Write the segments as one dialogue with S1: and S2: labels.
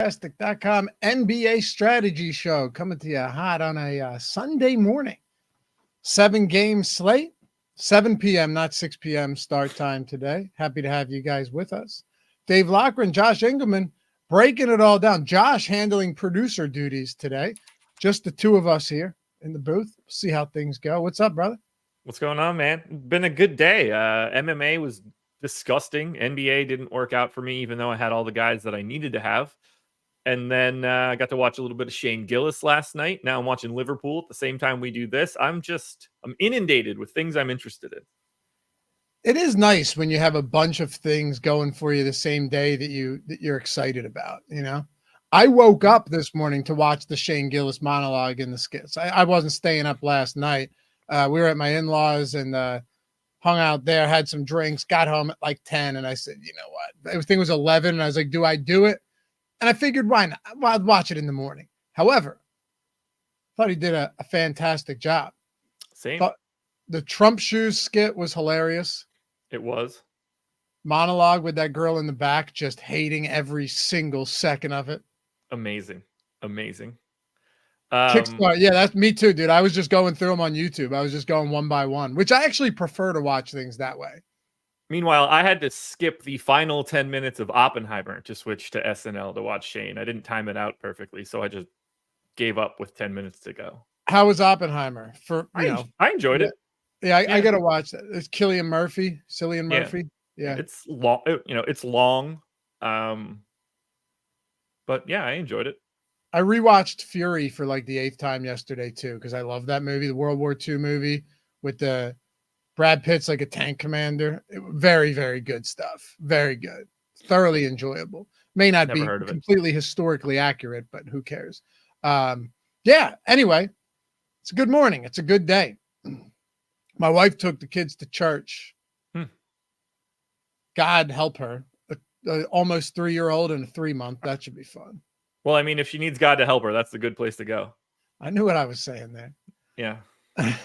S1: Fantastic.com NBA strategy show coming to you hot on a Sunday morning. 7-game slate, 7 p.m., not 6 p.m. start time today. Happy to have you guys with us. Dave Loughran, Josh Engleman, breaking it all down. Josh handling producer duties today. Just the two of us here in the booth. See how things go. What's up, brother?
S2: What's going on, man? Been a good day. MMA was disgusting. NBA didn't work out for me, even though I had all the guys that I needed to have. And then I got to watch a little bit of Shane Gillis last night. Now I'm watching Liverpool at the same time we do this. I'm inundated with things I'm interested in.
S1: It is nice when you have a bunch of things going for you the same day that you're excited about, you know? I woke up this morning to watch the Shane Gillis monologue in the skits. I wasn't staying up last night. We were at my in-laws and hung out there, had some drinks, got home at like 10. And I said, you know what? Everything was 11. And I was like, do I do it? And I figured, why not? Well, I'd watch it in the morning. However, I thought he did a fantastic job.
S2: Same.
S1: The Trump shoes skit was hilarious.
S2: It was.
S1: Monologue with that girl in the back, just hating every single second of it.
S2: Amazing.
S1: Kickstart. Yeah, that's me too, dude. I was just going through them on YouTube. I was just going one by one, which I actually prefer to watch things that way.
S2: Meanwhile, I had to skip the final 10 minutes of Oppenheimer to switch to SNL to watch Shane. I didn't time it out perfectly, so I just gave up with 10 minutes to go.
S1: How was Oppenheimer?
S2: I enjoyed it.
S1: Yeah, I got to watch that. It's Cillian Murphy. Yeah.
S2: It's long. It's long. But yeah, I enjoyed it.
S1: I rewatched Fury for like the 8th time yesterday too, because I love that movie, the World War II movie with the Brad Pitt's like a tank commander. Very, very good stuff. Very good. Thoroughly enjoyable. May not be completely historically accurate, but who cares? Yeah. Anyway, it's a good morning. It's a good day. My wife took the kids to church. God help her. Almost 3-year-old and a 3-month. That should be fun.
S2: Well, I mean, if she needs God to help her, that's the good place to go.
S1: I knew what I was saying there.
S2: Yeah.
S1: I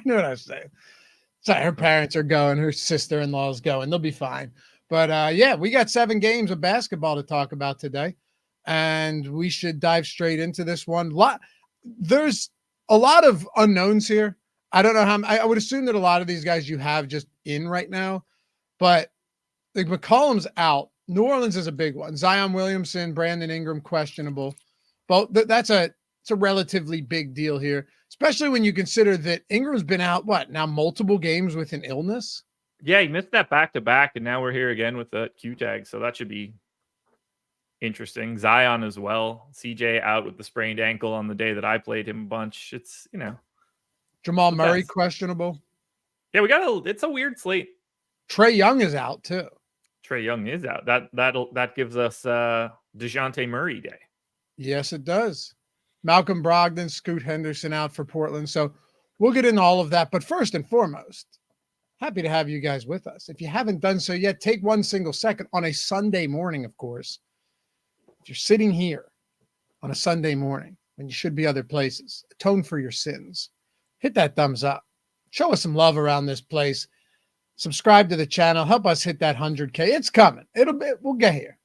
S1: knew what I was saying. So her parents are going, her sister-in-law's going. They'll be fine. But yeah, we got 7 games of basketball to talk about today. And we should dive straight into this one. There's a lot of unknowns here. I don't know how I would assume that a lot of these guys you have just in right now, but like McCollum's out. New Orleans is a big one. Zion Williamson, Brandon Ingram, questionable. But it's a relatively big deal here, especially when you consider that Ingram's been out, multiple games with an illness?
S2: Yeah, he missed that back-to-back, and now we're here again with the Q tag, so that should be interesting. Zion as well. CJ out with the sprained ankle on the day that I played him a bunch. It's,
S1: Jamal Murray, questionable.
S2: Yeah, it's a weird slate.
S1: Trae Young is out, too.
S2: Trae Young is out. That gives us DeJounte Murray day.
S1: Yes, it does. Malcolm Brogdon, Scoot Henderson out for Portland. So we'll get into all of that. But first and foremost, happy to have you guys with us. If you haven't done so yet, take one single second on a Sunday morning, of course. If you're sitting here on a Sunday morning when you should be other places, atone for your sins. Hit that thumbs up. Show us some love around this place. Subscribe to the channel. Help us hit that 100K. It's coming. We'll get here.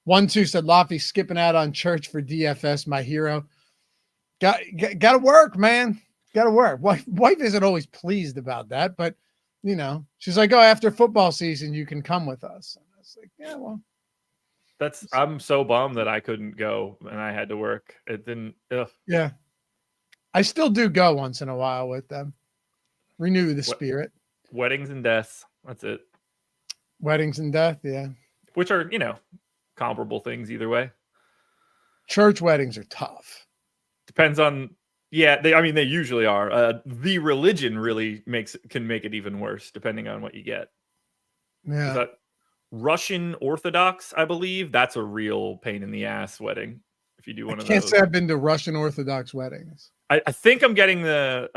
S1: 1-2 said Laffy skipping out on church for DFS, my hero. Got to work, man. Got to work. Wife isn't always pleased about that, but she's like, oh, after football season, you can come with us. And I was like, yeah, well.
S2: I'm so bummed that I couldn't go and I had to work. It didn't. Ugh.
S1: Yeah. I still do go once in a while with them. Renew the spirit.
S2: Weddings and deaths. That's it.
S1: Weddings and death, yeah.
S2: Which are, comparable things either way.
S1: Church weddings are tough.
S2: Depends on, they usually are. The religion really can make it even worse depending on what you get.
S1: Yeah.
S2: That Russian Orthodox, I believe, that's a real pain in the ass wedding. If you do one of those. I
S1: can't say I've been to Russian Orthodox weddings.
S2: I think I'm getting the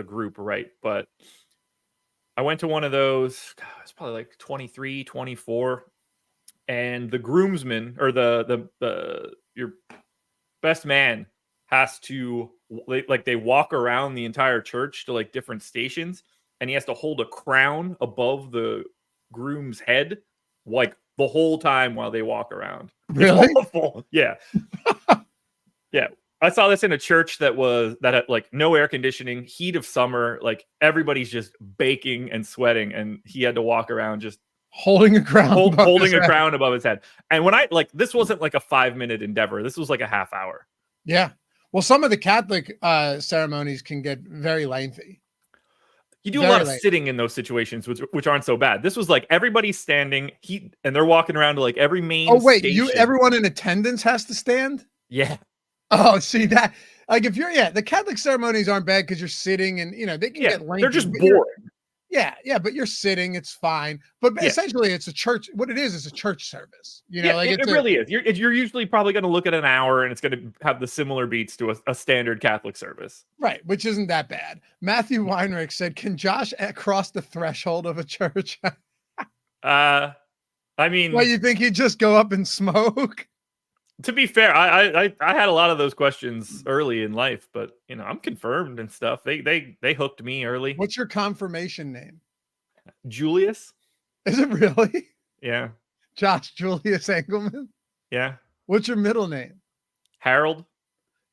S2: group right, but I went to one of those. God, it was probably like 23, 24, and the groomsman or your best man has to they walk around the entire church to like different stations, and he has to hold a crown above the groom's head, like the whole time while they walk around.
S1: Really?
S2: It's awful. Yeah. Yeah. I saw this in a church that had like no air conditioning, heat of summer, like everybody's just baking and sweating, and he had to walk around just
S1: holding a crown
S2: holding a crown above his head. And when this wasn't like a 5-minute endeavor. This was like a half hour.
S1: Yeah. Well, some of the Catholic ceremonies can get very lengthy.
S2: You do a lot of sitting in those situations, which aren't so bad. This was like everybody's standing, and they're walking around to like every main station.
S1: Everyone in attendance has to stand?
S2: Yeah.
S1: Oh, see that? Like if the Catholic ceremonies aren't bad because you're sitting and, they can get lengthy.
S2: They're just boring.
S1: Yeah, but you're sitting, it's fine. But essentially it's a church. What it is a church service.
S2: It really is. You're usually probably going to look at an hour and it's going to have the similar beats to a standard Catholic service.
S1: Right, which isn't that bad. Matthew Weinrich said, can Josh cross the threshold of a church?
S2: I mean...
S1: Well, you think he'd just go up and smoke?
S2: To be fair, I had a lot of those questions early in life, but I'm confirmed and stuff. They hooked me early.
S1: What's your confirmation name?
S2: Julius.
S1: Is it really?
S2: Yeah.
S1: Josh Julius Engleman?
S2: Yeah.
S1: What's your middle name?
S2: Harold.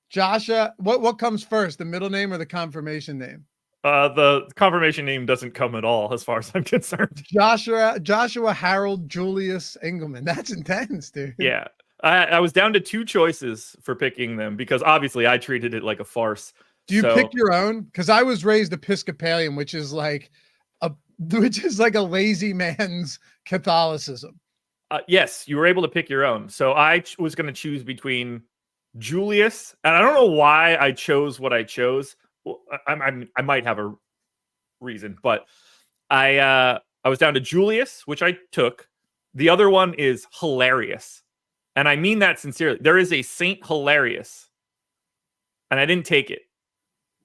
S1: Joshua. What comes first, the middle name or the confirmation name?
S2: The confirmation name doesn't come at all, as far as I'm concerned.
S1: Joshua Harold Julius Engleman. That's intense, dude.
S2: Yeah. I was down to 2 choices for picking them because obviously I treated it like a farce.
S1: Do you pick your own? Because I was raised Episcopalian, which is like a lazy man's Catholicism.
S2: Yes, you were able to pick your own. So I was going to choose between Julius, and I don't know why I chose what I chose. Well, I might have a reason, but I was down to Julius, which I took. The other one is Hilarious. And I mean that sincerely. There is a Saint Hilarious, and I didn't take it.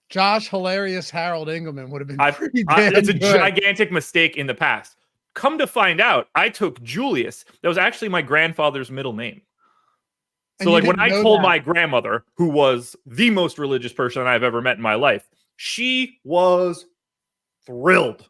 S1: Josh Hilarious Harold Engleman would have been pretty damn
S2: It's a
S1: good.
S2: gigantic mistake in the past. Come to find out, I took Julius. That was actually my grandfather's middle name. So like when I told my grandmother, who was the most religious person I've ever met in my life, she was thrilled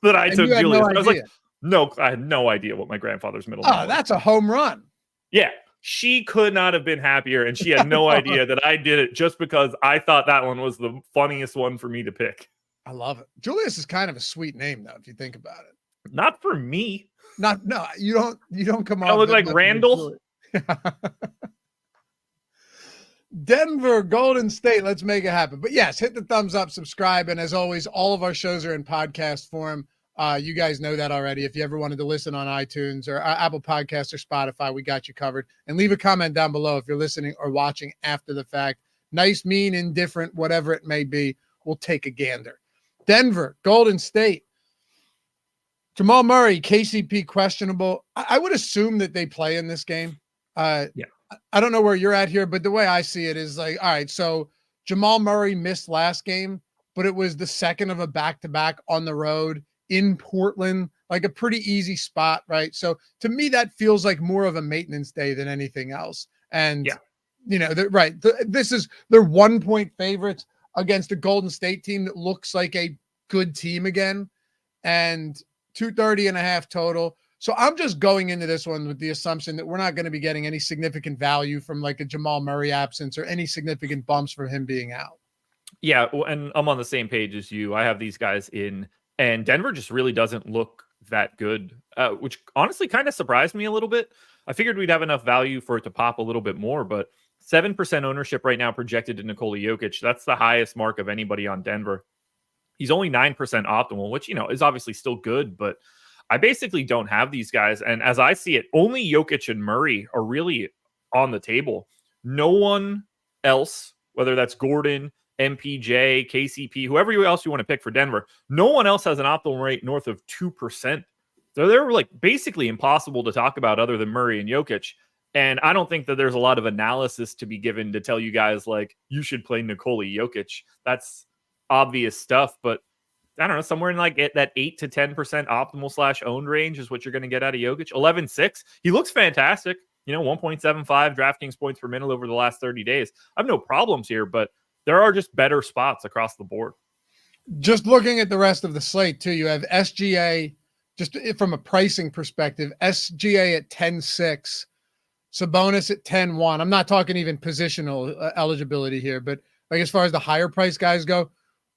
S2: that I took Julius. I was like, no, I had no idea what my grandfather's middle name was.
S1: Oh, that's a home run.
S2: Yeah, she could not have been happier, and she had no idea that I did it just because I thought that one was the funniest one for me to pick.
S1: I love it. Julius is kind of a sweet name, though, if you think about it.
S2: Not for me.
S1: No, you don't come off.
S2: I look like Randall.
S1: Denver, Golden State. Let's make it happen. But yes, hit the thumbs up, subscribe, and as always, all of our shows are in podcast form. You guys know that already. If you ever wanted to listen on iTunes or Apple Podcasts or Spotify, we got you covered. And leave a comment down below if you're listening or watching after the fact. Nice, mean, indifferent, whatever it may be, we'll take a gander. Denver, Golden State. Jamal Murray, KCP questionable. I would assume that they play in this game. Yeah. I don't know where you're at here, but the way I see it is like, all right, so Jamal Murray missed last game, but it was the second of a back-to-back on the road in Portland, like a pretty easy spot, right? So to me, that feels like more of a maintenance day than anything else. And, this is their 1-point favorites against a Golden State team that looks like a good team again, and 230.5 total. So I'm just going into this one with the assumption that we're not going to be getting any significant value from like a Jamal Murray absence or any significant bumps from him being out.
S2: Yeah, and I'm on the same page as you. I have these guys in. And Denver just really doesn't look that good, which honestly kind of surprised me a little bit. I figured we'd have enough value for it to pop a little bit more, but 7% ownership right now projected to Nikola Jokic. That's the highest mark of anybody on Denver. He's only 9% optimal, which, is obviously still good, but I basically don't have these guys. And as I see it, only Jokic and Murray are really on the table. No one else, whether that's Gordon, MPJ, KCP, whoever else you want to pick for Denver, no one else has an optimal rate north of 2%. So they're like basically impossible to talk about other than Murray and Jokic. And I don't think that there's a lot of analysis to be given to tell you guys like you should play Nikola Jokic. That's obvious stuff, but I don't know, somewhere in like that 8 to 10% optimal / owned range is what you're going to get out of Jokic. 11.6. He looks fantastic. 1.75 DraftKings points per minute over the last 30 days. I have no problems here, but there are just better spots across the board.
S1: Just looking at the rest of the slate too, you have SGA, just from a pricing perspective, SGA at 10.6, Sabonis at 10.1. I'm not talking even positional eligibility here, but like as far as the higher price guys go,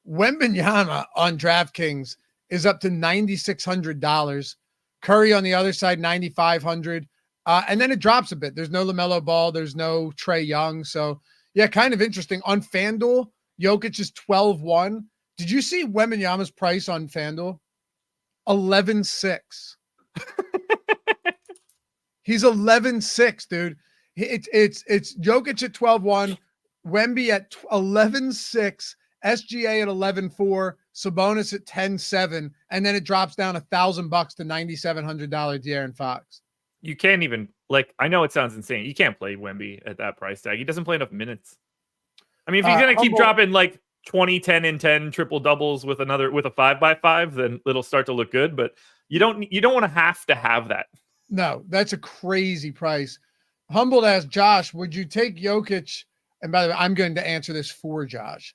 S1: Wembanyama on DraftKings is up to $9,600. Curry on the other side, $9,500. And then it drops a bit. There's no LaMelo Ball. There's no Trae Young. So, yeah, kind of interesting. On FanDuel, Jokic is 12.1. Did you see Wembanyama's price on FanDuel? 11.6. He's 11.6, dude. It's Jokic at 12.1, Wemby at 11.6, SGA at 11.4, Sabonis at 10.7, and then it drops down $1,000 to $9,700 De'Aaron Fox.
S2: You can't even, like, I know it sounds insane. You can't play Wemby at that price tag. He doesn't play enough minutes. I mean, if he's going to keep dropping like 20, 10, and 10 triple doubles with a 5x5, then it'll start to look good. But you don't want to have that.
S1: No, that's a crazy price. Humbled asked Josh, would you take Jokic? And by the way, I'm going to answer this for Josh.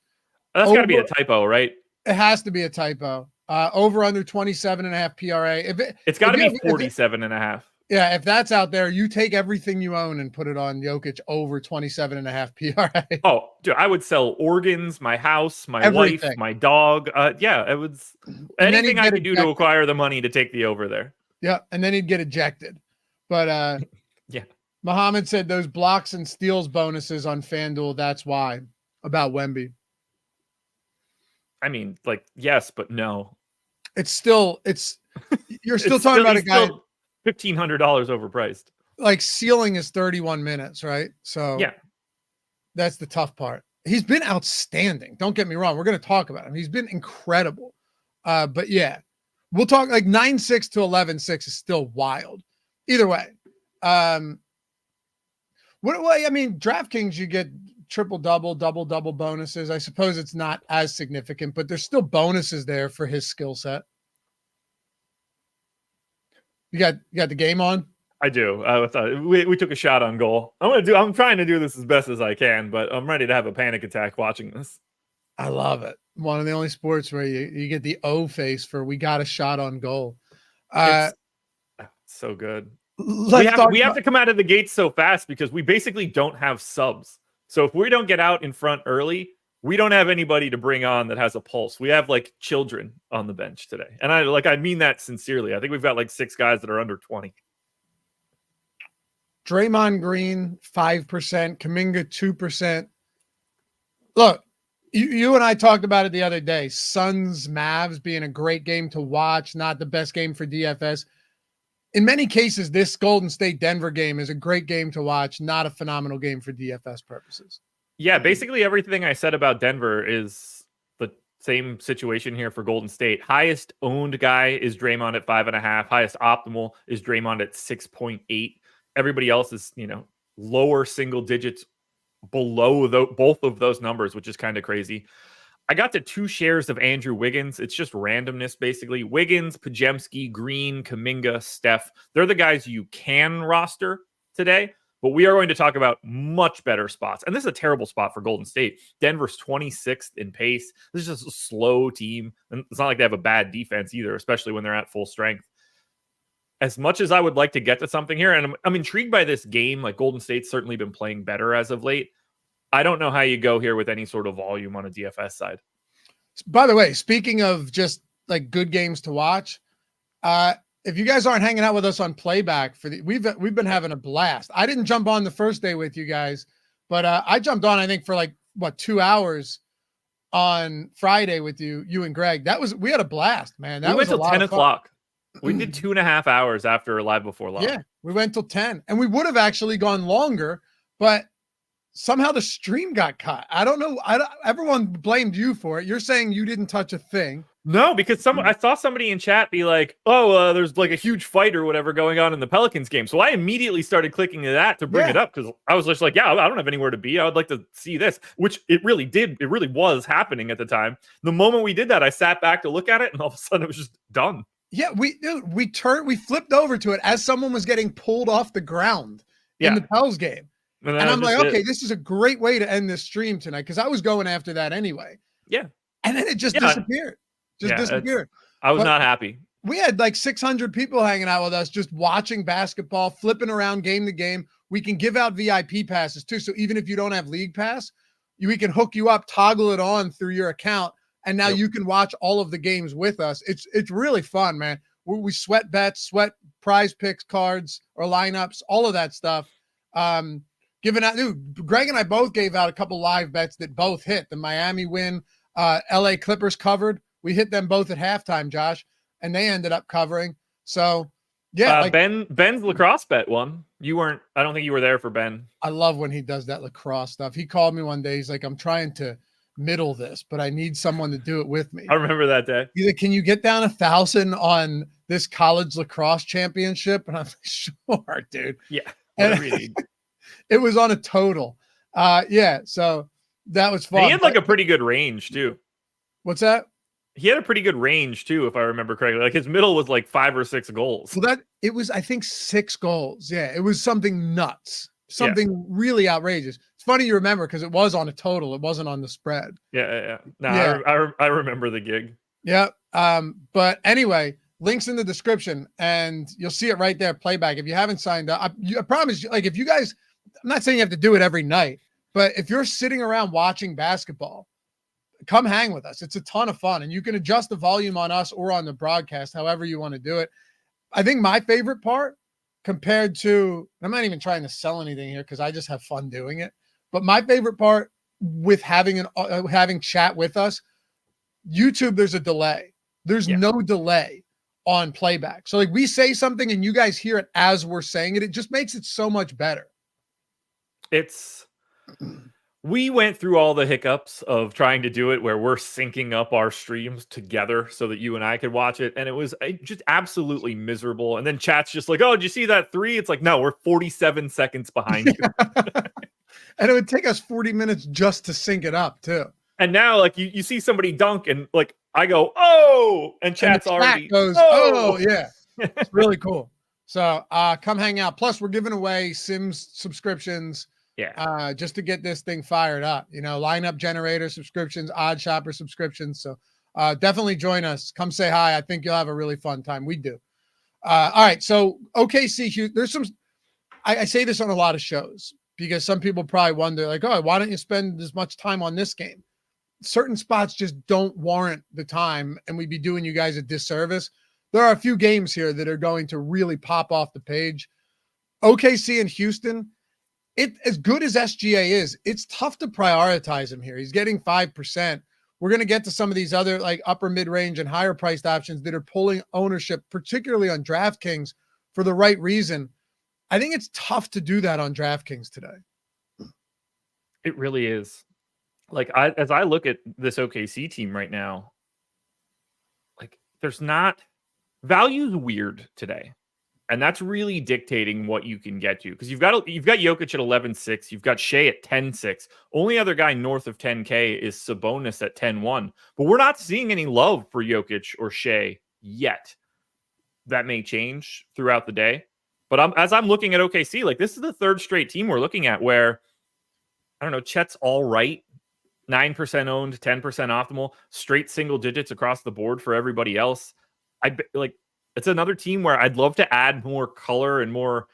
S2: That's got to be a typo, right?
S1: It has to be a typo. Over under 27.5 PRA.
S2: It's got to be 47.5.
S1: Yeah, if that's out there, you take everything you own and put it on Jokic over 27.5 PRA.
S2: Oh, dude, I would sell organs, my house, my
S1: Everything.
S2: wife, my dog. Yeah, it was anything I could do to acquire the money to take the over there.
S1: Yeah, and then he'd get ejected. But
S2: yeah.
S1: Muhammad said those blocks and steals bonuses on FanDuel, that's why. About Wemby.
S2: I mean, like, yes, but no.
S1: You're still talking about a guy
S2: $1,500 overpriced.
S1: Like ceiling is 31 minutes, right? So
S2: yeah,
S1: that's the tough part. He's been outstanding. Don't get me wrong. We're going to talk about him. He's been incredible. But yeah, we'll talk like 9.6 to 11.6 is still wild. Either way. I mean, DraftKings, you get triple-double, double-double bonuses. I suppose it's not as significant, but there's still bonuses there for his skill set. You got the game on?
S2: I do. We took a shot on goal. I'm trying to do this as best as I can, but I'm ready to have a panic attack watching this.
S1: I love it. One of the only sports where you get the O face for we got a shot on goal.
S2: It's so good. We have to come out of the gates so fast because we basically don't have subs. So if we don't get out in front early, we don't have anybody to bring on that has a pulse. We have like children on the bench today. And I mean that sincerely. I think we've got like 6 guys that are under 20.
S1: Draymond Green, 5%, Kuminga, 2%. Look, you and I talked about it the other day. Suns, Mavs being a great game to watch, not the best game for DFS. In many cases, this Golden State Denver game is a great game to watch, not a phenomenal game for DFS purposes.
S2: Yeah, basically everything I said about Denver is the same situation here for Golden State. Highest owned guy is Draymond at 5.5. Highest optimal is Draymond at 6.8. Everybody else is, lower single digits below both of those numbers, which is kind of crazy. I got to 2 shares of Andrew Wiggins. It's just randomness, basically. Wiggins, Podziemski, Green, Kuminga, Steph. They're the guys you can roster today. But we are going to talk about much better spots. And this is a terrible spot for Golden State. Denver's 26th in pace. This is just a slow team. And it's not like they have a bad defense either, especially when they're at full strength. As much as I would like to get to something here, and I'm intrigued by this game, like Golden State's certainly been playing better as of late. I don't know how you go here with any sort of volume on a DFS side.
S1: By the way, speaking of just like good games to watch, if you guys aren't hanging out with us on Playback we've been having a blast. I didn't jump on the first day with you guys, but I jumped on, I think, for 2 hours on Friday with you and Greg. We had a blast, man.
S2: We went till 10 o'clock. We did 2.5 hours after Live Before Live.
S1: Yeah, we went till 10, and we would have actually gone longer, but somehow the stream got cut. I don't know. Everyone blamed you for it. You're saying you didn't touch a thing.
S2: No, because I saw somebody in chat be like, there's like a huge fight or whatever going on in the Pelicans game. So I immediately started clicking to that to bring it up because I was just like, I don't have anywhere to be. I would like to see this, which it really did. It really was happening at the time. The moment we did that, I sat back to look at it and all of a sudden it was just done.
S1: Yeah, we flipped over to it as someone was getting pulled off the ground in the Pels game. And I'm like, okay, this is a great way to end this stream tonight because I was going after that anyway.
S2: Yeah.
S1: And then it just disappeared. Disappeared.
S2: I was not happy.
S1: We had like 600 people hanging out with us, just watching basketball, flipping around game to game. We can give out VIP passes too. So even if you don't have league pass, we can hook you up, toggle it on through your account. And now you can watch all of the games with us. It's really fun, man. We sweat bets, sweat prize picks, cards or lineups, all of that stuff. Giving out, dude, Greg and I both gave out a couple live bets that both hit. The Miami win, LA Clippers covered. We hit them both at halftime, Josh, and they ended up covering. So yeah,
S2: Ben's lacrosse bet won. You weren't, I don't think you were there for Ben.
S1: I love when he does that lacrosse stuff. He called me one day. He's like, I'm trying to middle this, but I need someone to do it with me.
S2: I remember that day.
S1: He's like, can you get down 1,000 on this college lacrosse championship? And I'm like, sure, dude.
S2: Yeah. Whatever you need.
S1: It was on a total. Yeah. So that was fun.
S2: And he had like a pretty good range too.
S1: What's that?
S2: He had a pretty good range too, if I remember correctly. Like his middle was like 5 or 6 goals.
S1: Well, it was, I think, 6 goals. Yeah. It was something nuts. Something really outrageous. It's funny you remember because it was on a total. It wasn't on the spread.
S2: Yeah. No, I remember the gig.
S1: Yeah. But anyway, links in the description and you'll see it right there. Playback. If you haven't signed up, I promise you, like if you guys, I'm not saying you have to do it every night, but if you're sitting around watching basketball, come hang with us. It's a ton of fun and you can adjust the volume on us or on the broadcast, however you want to do it. I think my favorite part compared to, I'm not even trying to sell anything here because I just have fun doing it. But my favorite part with having chat with us, YouTube, there's a delay. There's no delay on Playback. So like we say something and you guys hear it as we're saying it. It just makes it so much better.
S2: We went through all the hiccups of trying to do it where we're syncing up our streams together so that you and I could watch it. And it was just absolutely miserable. And then chat's just like, oh, did you see that 3? It's like, no, we're 47 seconds behind you.
S1: And it would take us 40 minutes just to sync it up too.
S2: And now like you see somebody dunk and like I go, oh, and chat's already
S1: goes, oh yeah. It's really cool. So come hang out. Plus we're giving away Sims subscriptions.
S2: Yeah.
S1: Just to get this thing fired up, lineup generator subscriptions, odd shopper subscriptions. So definitely join us. Come say hi. I think you'll have a really fun time. We do. All right. So OKC, there's some, I say this on a lot of shows because some people probably wonder like, oh, why don't you spend as much time on this game? Certain spots just don't warrant the time and we'd be doing you guys a disservice. There are a few games here that are going to really pop off the page. OKC and Houston, as good as SGA is, it's tough to prioritize him here. He's getting 5%. We're going to get to some of these other like upper mid-range and higher priced options that are pulling ownership, particularly on DraftKings for the right reason. I think it's tough to do that on DraftKings today.
S2: It really is. Like as I look at this OKC team right now, like there's not value's weird today. And that's really dictating what you can get to because you've got Jokic at 11.6, you've got Shea at 10.6. Only other guy north of 10K is Sabonis at 10.1. But we're not seeing any love for Jokic or Shea yet. That may change throughout the day. But as I'm looking at OKC, like this is the third straight team we're looking at where I don't know, Chet's all right, 9% owned, 10% optimal, straight single digits across the board for everybody else. It's another team where I'd love to add more color and more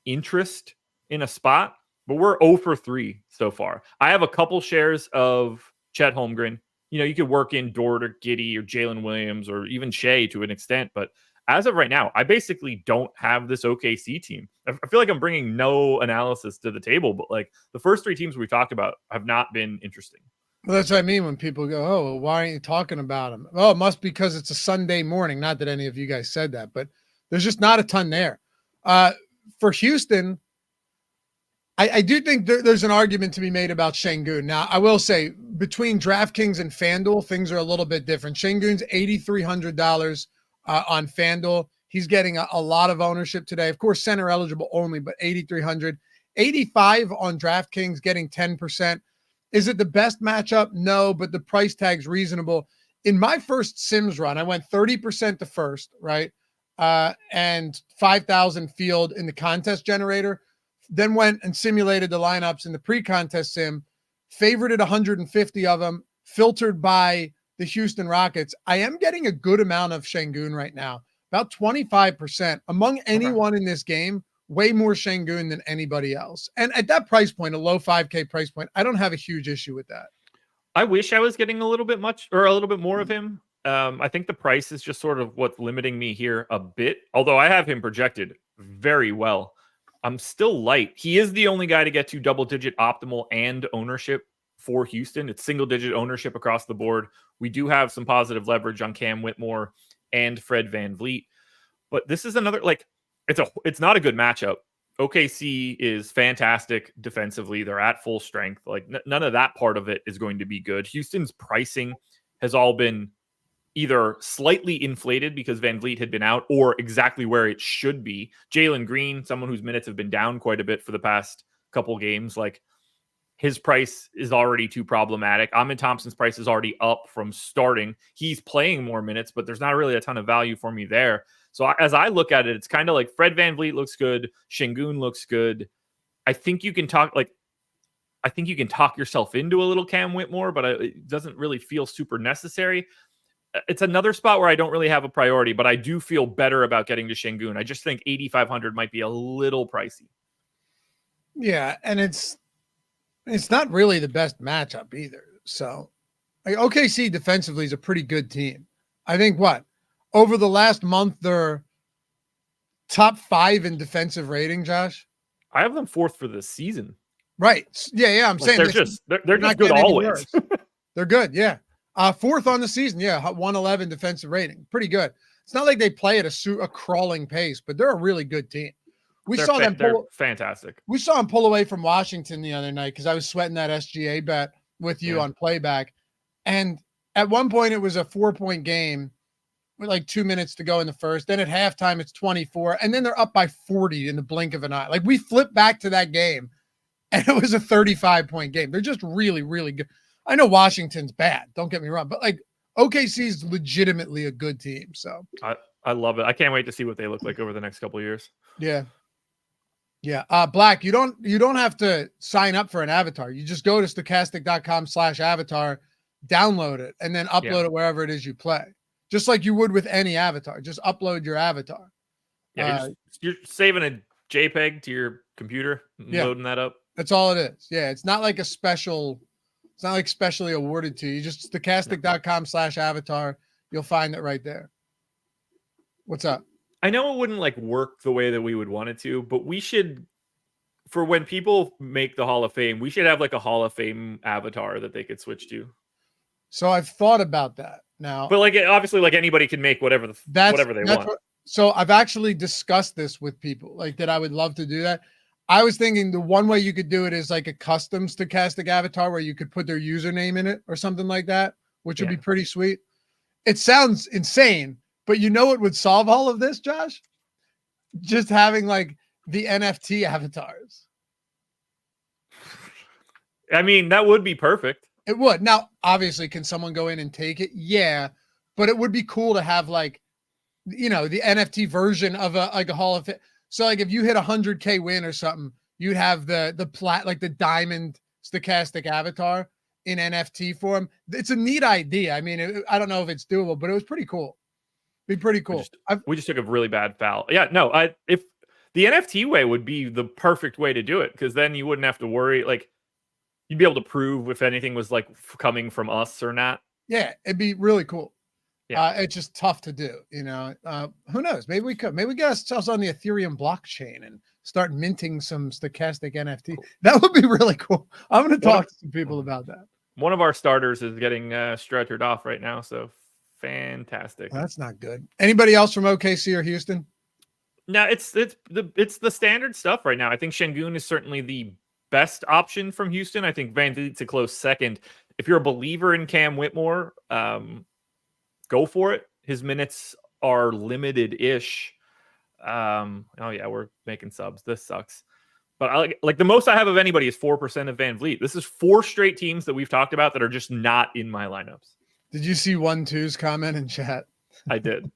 S2: interest in a spot, but we're 0 for 3 so far. I have a couple shares of Chet Holmgren. You could work in Dort or Giddey or Jalen Williams or even Shea to an extent, but as of right now, I basically don't have this OKC team. I feel like I'm bringing no analysis to the table, but like the first 3 teams we talked about have not been interesting.
S1: Well, that's what I mean when people go, oh, well, why aren't you talking about them? Oh, it must be because it's a Sunday morning. Not that any of you guys said that, but there's just not a ton there. For Houston, I do think there's an argument to be made about Şengün. Now, I will say between DraftKings and FanDuel, things are a little bit different. Şengün's $8,300 on FanDuel. He's getting a lot of ownership today. Of course, center eligible only, but $8,300. 85 on DraftKings, getting 10%. Is it the best matchup? No, but the price tag's reasonable. In my first Sims run, I went 30% to first, right? And 5,000 field in the contest generator. Then went and simulated the lineups in the pre-contest sim, favorited 150 of them, filtered by the Houston Rockets. I am getting a good amount of Şengün right now. about 25% among anyone in this game, way more Şengün than anybody else. And at that price point, a low 5K price point, I don't have a huge issue with that.
S2: I wish I was getting a little bit more of him. I think the price is just sort of what's limiting me here a bit. Although I have him projected very well, I'm still light. He is the only guy to get to double-digit optimal and ownership for Houston. It's single-digit ownership across the board. We do have some positive leverage on Cam Whitmore and Fred VanVleet, but this is another it's not a good matchup. OKC is fantastic defensively. They're at full strength. Like none of that part of it is going to be good. Houston's pricing has all been either slightly inflated because VanVleet had been out or exactly where it should be. Jalen Green, someone whose minutes have been down quite a bit for the past couple games, like his price is already too problematic. Amin Thompson's price is already up from starting. He's playing more minutes, but there's not really a ton of value for me there. So as I look at it, it's kind of like Fred VanVleet looks good. Şengün looks good. I think you can talk yourself into a little Cam Whitmore, but it doesn't really feel super necessary. It's another spot where I don't really have a priority, but I do feel better about getting to Şengün. I just think 8,500 might be a little pricey.
S1: Yeah, and it's not really the best matchup either. So OKC defensively is a pretty good team. I think over the last month, they're top 5 in defensive rating, Josh.
S2: I have them 4th for the season.
S1: Right. Yeah. I'm saying
S2: they're just good always.
S1: They're good. Yeah. 4th on the season. Yeah. 111 defensive rating. Pretty good. It's not like they play at a crawling pace, but they're a really good team.
S2: They're fantastic.
S1: We saw them pull away from Washington the other night because I was sweating that SGA bet with you on Playback. And at one point, it was a 4-point game with like 2 minutes to go in the first. Then at halftime, it's 24. And then they're up by 40 in the blink of an eye. Like we flipped back to that game, and it was a 35-point game. They're just really, really good. I know Washington's bad. Don't get me wrong. But like OKC is legitimately a good team. So
S2: I love it. I can't wait to see what they look like over the next couple of years.
S1: Yeah. Yeah. Black, you don't have to sign up for an avatar. You just go to stochastic.com/avatar, download it, and then upload it wherever it is you play. Just like you would with any avatar. Just upload your avatar.
S2: Yeah, you're saving a JPEG to your computer and loading that up.
S1: That's all it is. Yeah, it's not like specially awarded to you. You just stochastic.com/avatar. You'll find it right there. What's up?
S2: I know it wouldn't work the way that we would want it to, but we should, for when people make the Hall of Fame, we should have a Hall of Fame avatar that they could switch to.
S1: So I've thought about that now.
S2: But obviously anybody can make whatever they want.
S1: So I've actually discussed this with people that I would love to do that. I was thinking the one way you could do it is like a custom stochastic avatar where you could put their username in it or something like that, which would be pretty sweet. It sounds insane, but you know what would solve all of this, Josh? Just having the NFT avatars.
S2: I mean, that would be perfect.
S1: It would. Now, obviously, can someone go in and take it? Yeah, but it would be cool to have the NFT version of a Hall of Fame. So if you hit 100K win or something, you'd have the diamond stochastic avatar in NFT form. It's a neat idea. I mean, I don't know if it's doable, but it was pretty cool. Be pretty cool.
S2: We just took a really bad foul. Yeah, no, if the NFT way would be the perfect way to do it, because then you wouldn't have to worry. You'd be able to prove if anything was coming from us or not.
S1: Yeah, it'd be really cool.
S2: Yeah.
S1: It's just tough to do, who knows? Maybe we could. Maybe we get ourselves on the Ethereum blockchain and start minting some stochastic NFT. Cool. That would be really cool. I'm going to talk to some people about that.
S2: One of our starters is getting stretchered off right now, so fantastic.
S1: Well, that's not good. Anybody else from OKC or Houston?
S2: No, it's the standard stuff right now. I think Şengün is certainly the best option from Houston. I think VanVleet's a close second. If you're a believer in Cam Whitmore, go for it. His minutes are limited-ish. We're making subs. This sucks. But I like the most I have of anybody is 4% of VanVleet. This is 4 straight teams that we've talked about that are just not in my lineups.
S1: Did you see 1-2's comment in chat?
S2: I did.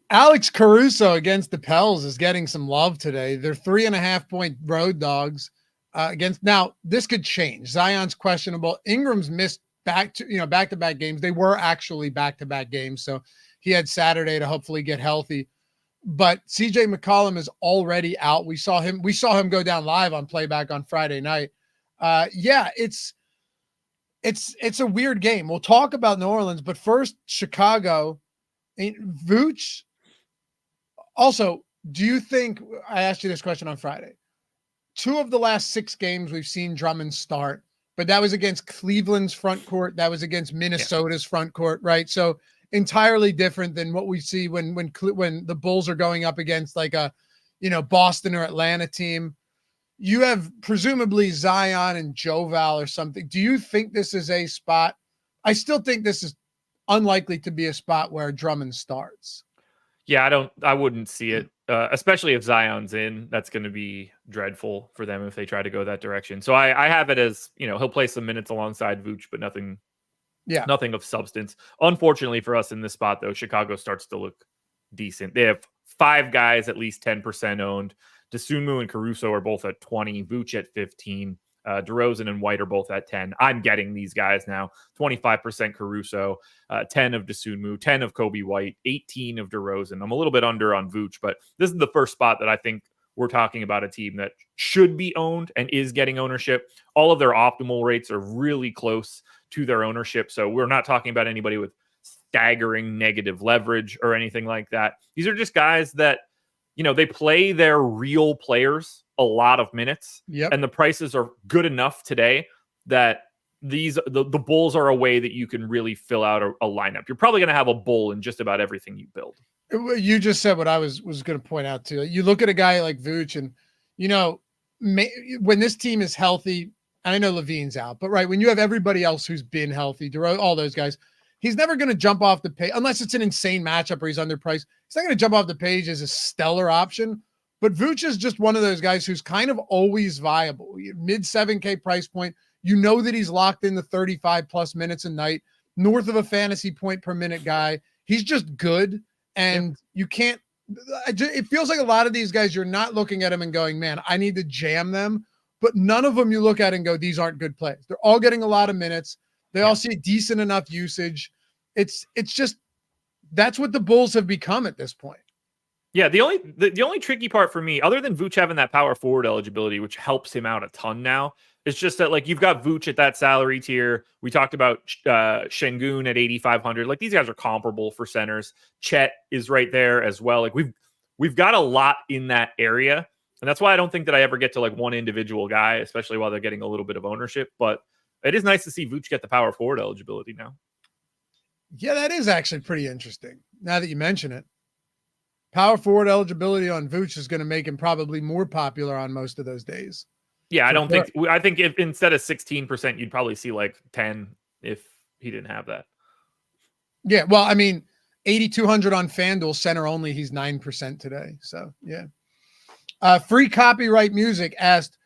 S1: Alex Caruso against the Pels is getting some love today. They're 3.5-point road dogs against. Now, this could change. Zion's questionable. Ingram's missed back-to-back games. They were actually back-to-back games, so he had Saturday to hopefully get healthy. But CJ McCollum is already out. We saw him go down live on Playback on Friday night. It's a weird game. We'll talk about New Orleans, but first Chicago. Vooch. Also, do you think, I asked you this question on Friday, 2 of the last 6 games we've seen Drummond start, but that was against Cleveland's front court. That was against Minnesota's front court, right? So entirely different than what we see when the Bulls are going up against like a, Boston or Atlanta team. You have presumably Zion and Joval or something. Do you think this is a spot? I still think this is unlikely to be a spot where Drummond starts.
S2: Yeah, I wouldn't see it, especially if Zion's in. That's going to be dreadful for them if they try to go that direction. So I have it as, he'll play some minutes alongside Vooch, but nothing of substance. Unfortunately for us in this spot, though, Chicago starts to look decent. They have 5 guys at least 10% owned. Dosunmu and Caruso are both at 20, Vooch at 15. DeRozan and White are both at 10. I'm getting these guys now. 25% Caruso, 10 of Dosunmu, 10 of Kobe White, 18 of DeRozan. I'm a little bit under on Vooch, but this is the first spot that I think we're talking about a team that should be owned and is getting ownership. All of their optimal rates are really close to their ownership. So we're not talking about anybody with staggering negative leverage or anything like that. These are just guys that, they play their real players a lot of minutes, and the prices are good enough today that the Bulls are a way that you can really fill out a lineup. You're probably going to have a Bull in just about everything you build.
S1: You just said what I was going to point out too. You look at a guy like Vooch, and when this team is healthy, and I know Levine's out, but right when you have everybody else who's been healthy, all those guys, he's never going to jump off the page unless it's an insane matchup or he's underpriced. He's not going to jump off the page as a stellar option. But Vooch is just one of those guys who's kind of always viable. Mid 7K price point. That he's locked in the 35 plus minutes a night, north of a fantasy point per minute guy. He's just good. And you can't, it feels like a lot of these guys, you're not looking at them and going, man, I need to jam them. But none of them you look at and go, these aren't good plays. They're all getting a lot of minutes. They all see decent enough usage. It's just, that's what the Bulls have become at this point.
S2: Yeah, the only tricky part for me, other than Vooch having that power forward eligibility, which helps him out a ton now, is just that like you've got Vooch at that salary tier. We talked about Şengün at 8,500. Like these guys are comparable for centers. Chet is right there as well. Like we've got a lot in that area, and that's why I don't think that I ever get to like one individual guy, especially while they're getting a little bit of ownership. But it is nice to see Vooch get the power forward eligibility now. Yeah,
S1: that is actually pretty interesting. Now that you mention it. Power forward eligibility on Vooch is going to make him probably more popular on most of those days.
S2: Yeah, I think if instead of 16%, you'd probably see like 10 if he didn't have that.
S1: Yeah, well, I mean, 8,200 on FanDuel center only. He's 9% today. So yeah. Free Copyright Music asked,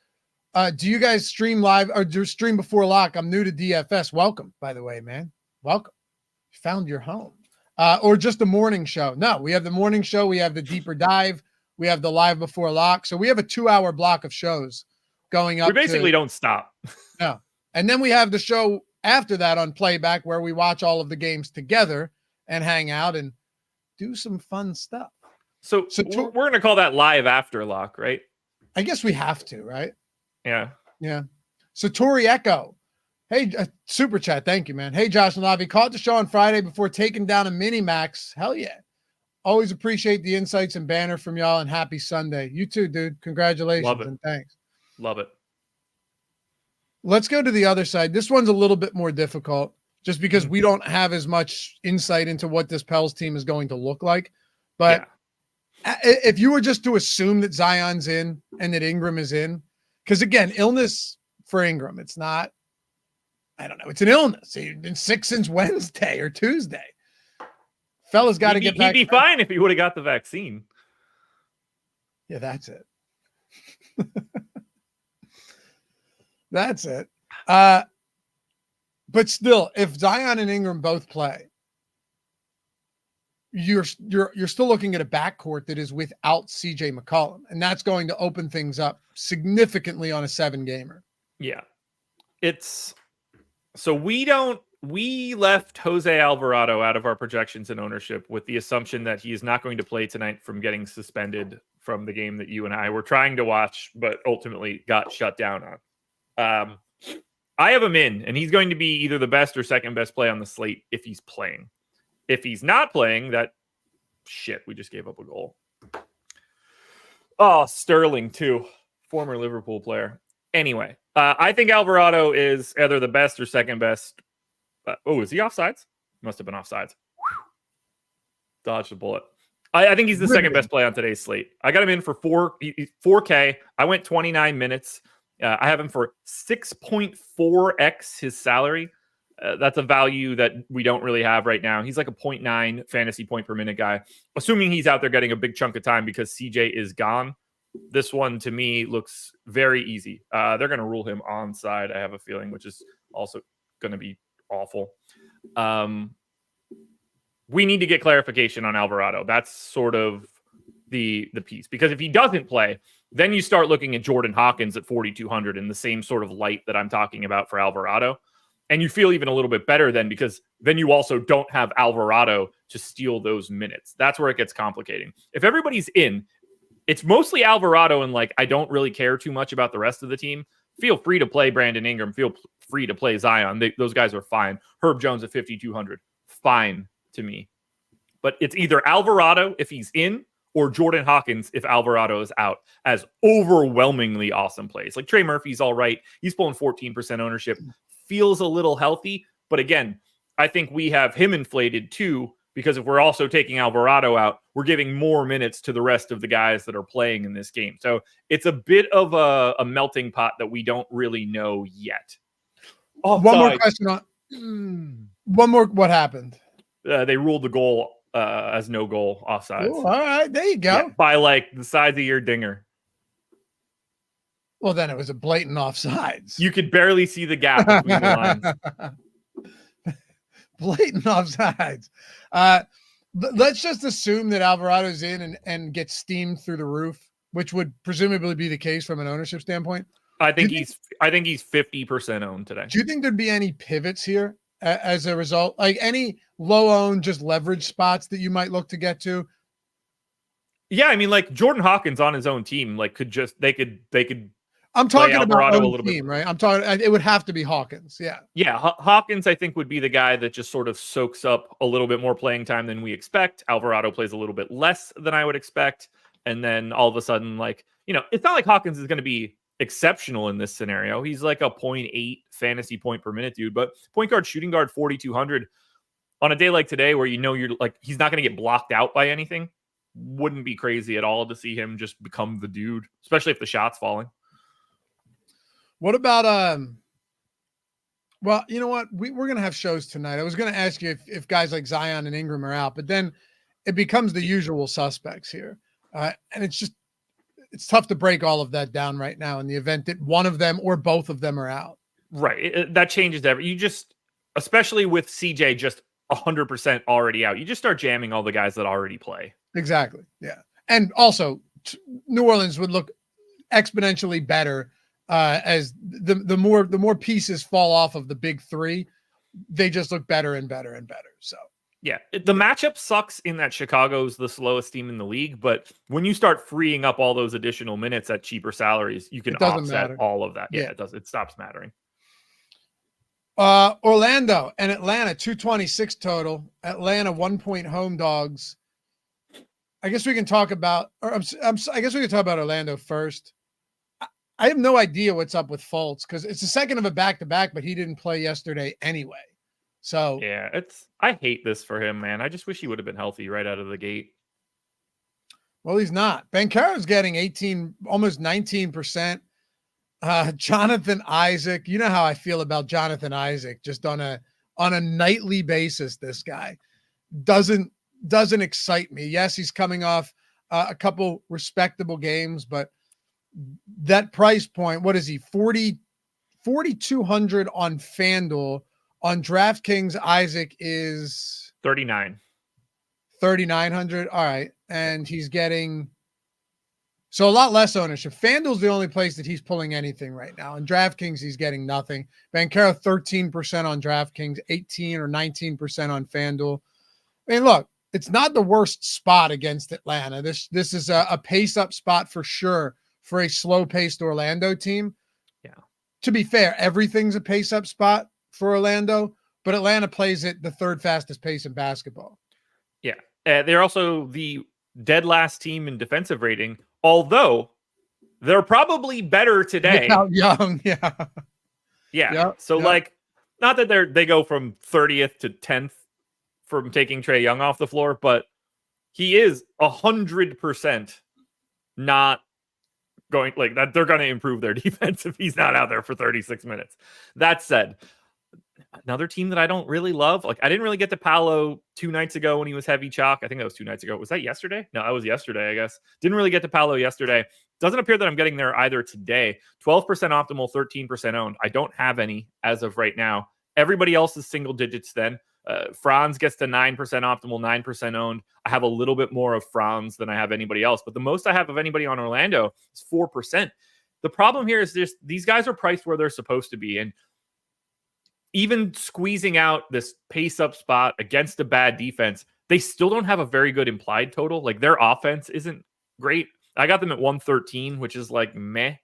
S1: do you guys stream live or do stream before lock? I'm new to DFS. Welcome, by the way, man. Welcome. You found your home. Or just a morning show. No, we have the morning show. We have the deeper dive. We have the live before lock. So we have a 2-hour block of shows going up.
S2: We basically don't stop.
S1: No. And then we have the show after that on Playback where we watch all of the games together and hang out and do some fun stuff.
S2: So we're going to call that live after lock, right?
S1: I guess we have to, right?
S2: Yeah.
S1: Yeah. So Tori Echo. Hey, super chat. Thank you, man. Hey, Josh and Lavi, caught the show on Friday before taking down a mini max. Hell yeah. Always appreciate the insights and banner from y'all, and happy Sunday. You too, dude. Congratulations.
S2: Love it.
S1: And thanks.
S2: Love it.
S1: Let's go to the other side. This one's a little bit more difficult just because we don't have as much insight into what this Pels team is going to look like. But if you were just to assume that Zion's in and that Ingram is in, because again, illness for Ingram, it's not, I don't know. It's an illness. He's been sick since Wednesday or Tuesday. Fella's got to get back.
S2: He'd be fine if he would have got the vaccine.
S1: Yeah, that's it. That's it. But still, if Zion and Ingram both play, you're still looking at a backcourt that is without CJ McCollum, and that's going to open things up significantly on a 7-gamer.
S2: Yeah, it's so we don't We left Jose Alvarado out of our projections and ownership with the assumption that he is not going to play tonight from getting suspended from the game that you and I were trying to watch, but ultimately got shut down on. I have him in, and he's going to be either the best or second best play on the slate if he's playing. If he's not playing, we just gave up a goal. Oh, Sterling too, former Liverpool player. Anyway, I think Alvarado is either the best or second best. Is he offsides? Must have been offsides. Dodged a bullet. I think he's the second best play on today's slate. I got him in for 4K. I went 29 minutes. I have him for 6.4x his salary. That's a value that we don't really have right now. He's like a 0.9 fantasy point per minute guy. Assuming he's out there getting a big chunk of time because CJ is gone. This one to me looks very easy. They're going to rule him onside, I have a feeling, which is also going to be awful. We need to get clarification on Alvarado. That's sort of the piece, because if he doesn't play, then you start looking at Jordan Hawkins at 4,200 in the same sort of light that I'm talking about for Alvarado. And you feel even a little bit better then, because then you also don't have Alvarado to steal those minutes. That's where it gets complicating. If everybody's in, it's mostly Alvarado, and I don't really care too much about the rest of the team. Feel free to play Brandon Ingram. Feel free to play Zion. Those guys are fine. Herb Jones at 5,200. Fine to me. But it's either Alvarado if he's in, or Jordan Hawkins if Alvarado is out, as overwhelmingly awesome plays. Like Trey Murphy's all right. He's pulling 14% ownership. Feels a little healthy. But again, I think we have him inflated too, because if we're also taking Alvarado out, we're giving more minutes to the rest of the guys that are playing in this game. So it's a bit of a melting pot that we don't really know yet.
S1: One more question what happened?
S2: They ruled the goal as no goal, offsides.
S1: Ooh, all right, there you go.
S2: Yeah, by the size of your dinger.
S1: Well, then it was a blatant offsides.
S2: You could barely see the gap between the lines.
S1: Blatant offsides. Let's just assume that Alvarado's in and gets steamed through the roof, which would presumably be the case from an ownership standpoint.
S2: I think he's 50% owned today.
S1: Do you think there'd be any pivots here as a result? Like any low owned, just leverage spots that you might look to get to?
S2: Yeah, I mean, Jordan Hawkins on his own team, they could.
S1: I'm talking about
S2: a little
S1: team, right? I'm talking. It would have to be Hawkins. Yeah.
S2: Yeah. Hawkins, I think, would be the guy that just sort of soaks up a little bit more playing time than we expect. Alvarado plays a little bit less than I would expect. And then all of a sudden, it's not like Hawkins is going to be exceptional in this scenario. He's like a 0.8 fantasy point per minute dude, but point guard, shooting guard, 4,200 on a day like today where you're he's not going to get blocked out by anything. Wouldn't be crazy at all to see him just become the dude, especially if the shot's falling.
S1: What about well, you know what? We're gonna have shows tonight. I was gonna ask you if guys like Zion and Ingram are out, but then it becomes the usual suspects here. And it's tough to break all of that down right now in the event that one of them or both of them are out.
S2: Right. That changes everything. Especially with CJ just 100% already out, you just start jamming all the guys that already play.
S1: Exactly. Yeah. And also New Orleans would look exponentially better as the more pieces fall off of the big three, they just look better and better and better. So
S2: yeah, the matchup sucks in that Chicago's the slowest team in the league, but when you start freeing up all those additional minutes at cheaper salaries, you can offset all of that. Yeah, it does. It stops mattering.
S1: Orlando and Atlanta, 226 total. Atlanta 1 point home dogs. I guess we can talk about, I guess we can talk about Orlando first. I have no idea what's up with Fultz because it's the second of a back-to-back, but he didn't play yesterday anyway. So
S2: yeah, I hate this for him, man. I just wish he would have been healthy right out of the gate.
S1: Well, he's not. Banchero's getting 18, almost 19%. Jonathan Isaac, you know how I feel about Jonathan Isaac, just on a nightly basis. This guy doesn't excite me. Yes, he's coming off a couple respectable games, but that price point, what is he? 4,200 on FanDuel. On DraftKings, Isaac is
S2: 3,900.
S1: All right. And he's getting So a lot less ownership. FanDuel's the only place that he's pulling anything right now. In DraftKings, he's getting nothing. Banchero 13% on DraftKings, 18 or 19% on FanDuel. I mean, look, it's not the worst spot against Atlanta. This is a pace-up spot for sure for a slow-paced Orlando team.
S2: Yeah.
S1: To be fair, everything's a pace-up spot for Orlando, but Atlanta plays it the third fastest pace in basketball.
S2: Yeah. They're also the dead last team in defensive rating, although they're probably better today.
S1: Without Young, yeah.
S2: Yeah.
S1: Yep,
S2: So,
S1: yep.
S2: like, not that they go from 30th to 10th from taking Trae Young off the floor, but he is 100% not going like that. They're going to improve their defense if he's not out there for 36 minutes. That said, another team that I don't really love, like I didn't really get to Paolo 2 nights ago when he was heavy chalk. I think that was 2 nights ago. Was that yesterday? No, that was yesterday, I guess. Didn't really get to Paolo yesterday. Doesn't appear that I'm getting there either today. 12% optimal, 13% owned. I don't have any as of right now. Everybody else is single digits then. Franz gets to 9% optimal, 9% owned. I have a little bit more of Franz than I have anybody else, but the most I have of anybody on Orlando is 4%. The problem here is just these guys are priced where they're supposed to be. And even squeezing out this pace up spot against a bad defense, they still don't have a very good implied total. Like their offense isn't great. I got them at 113, which is like meh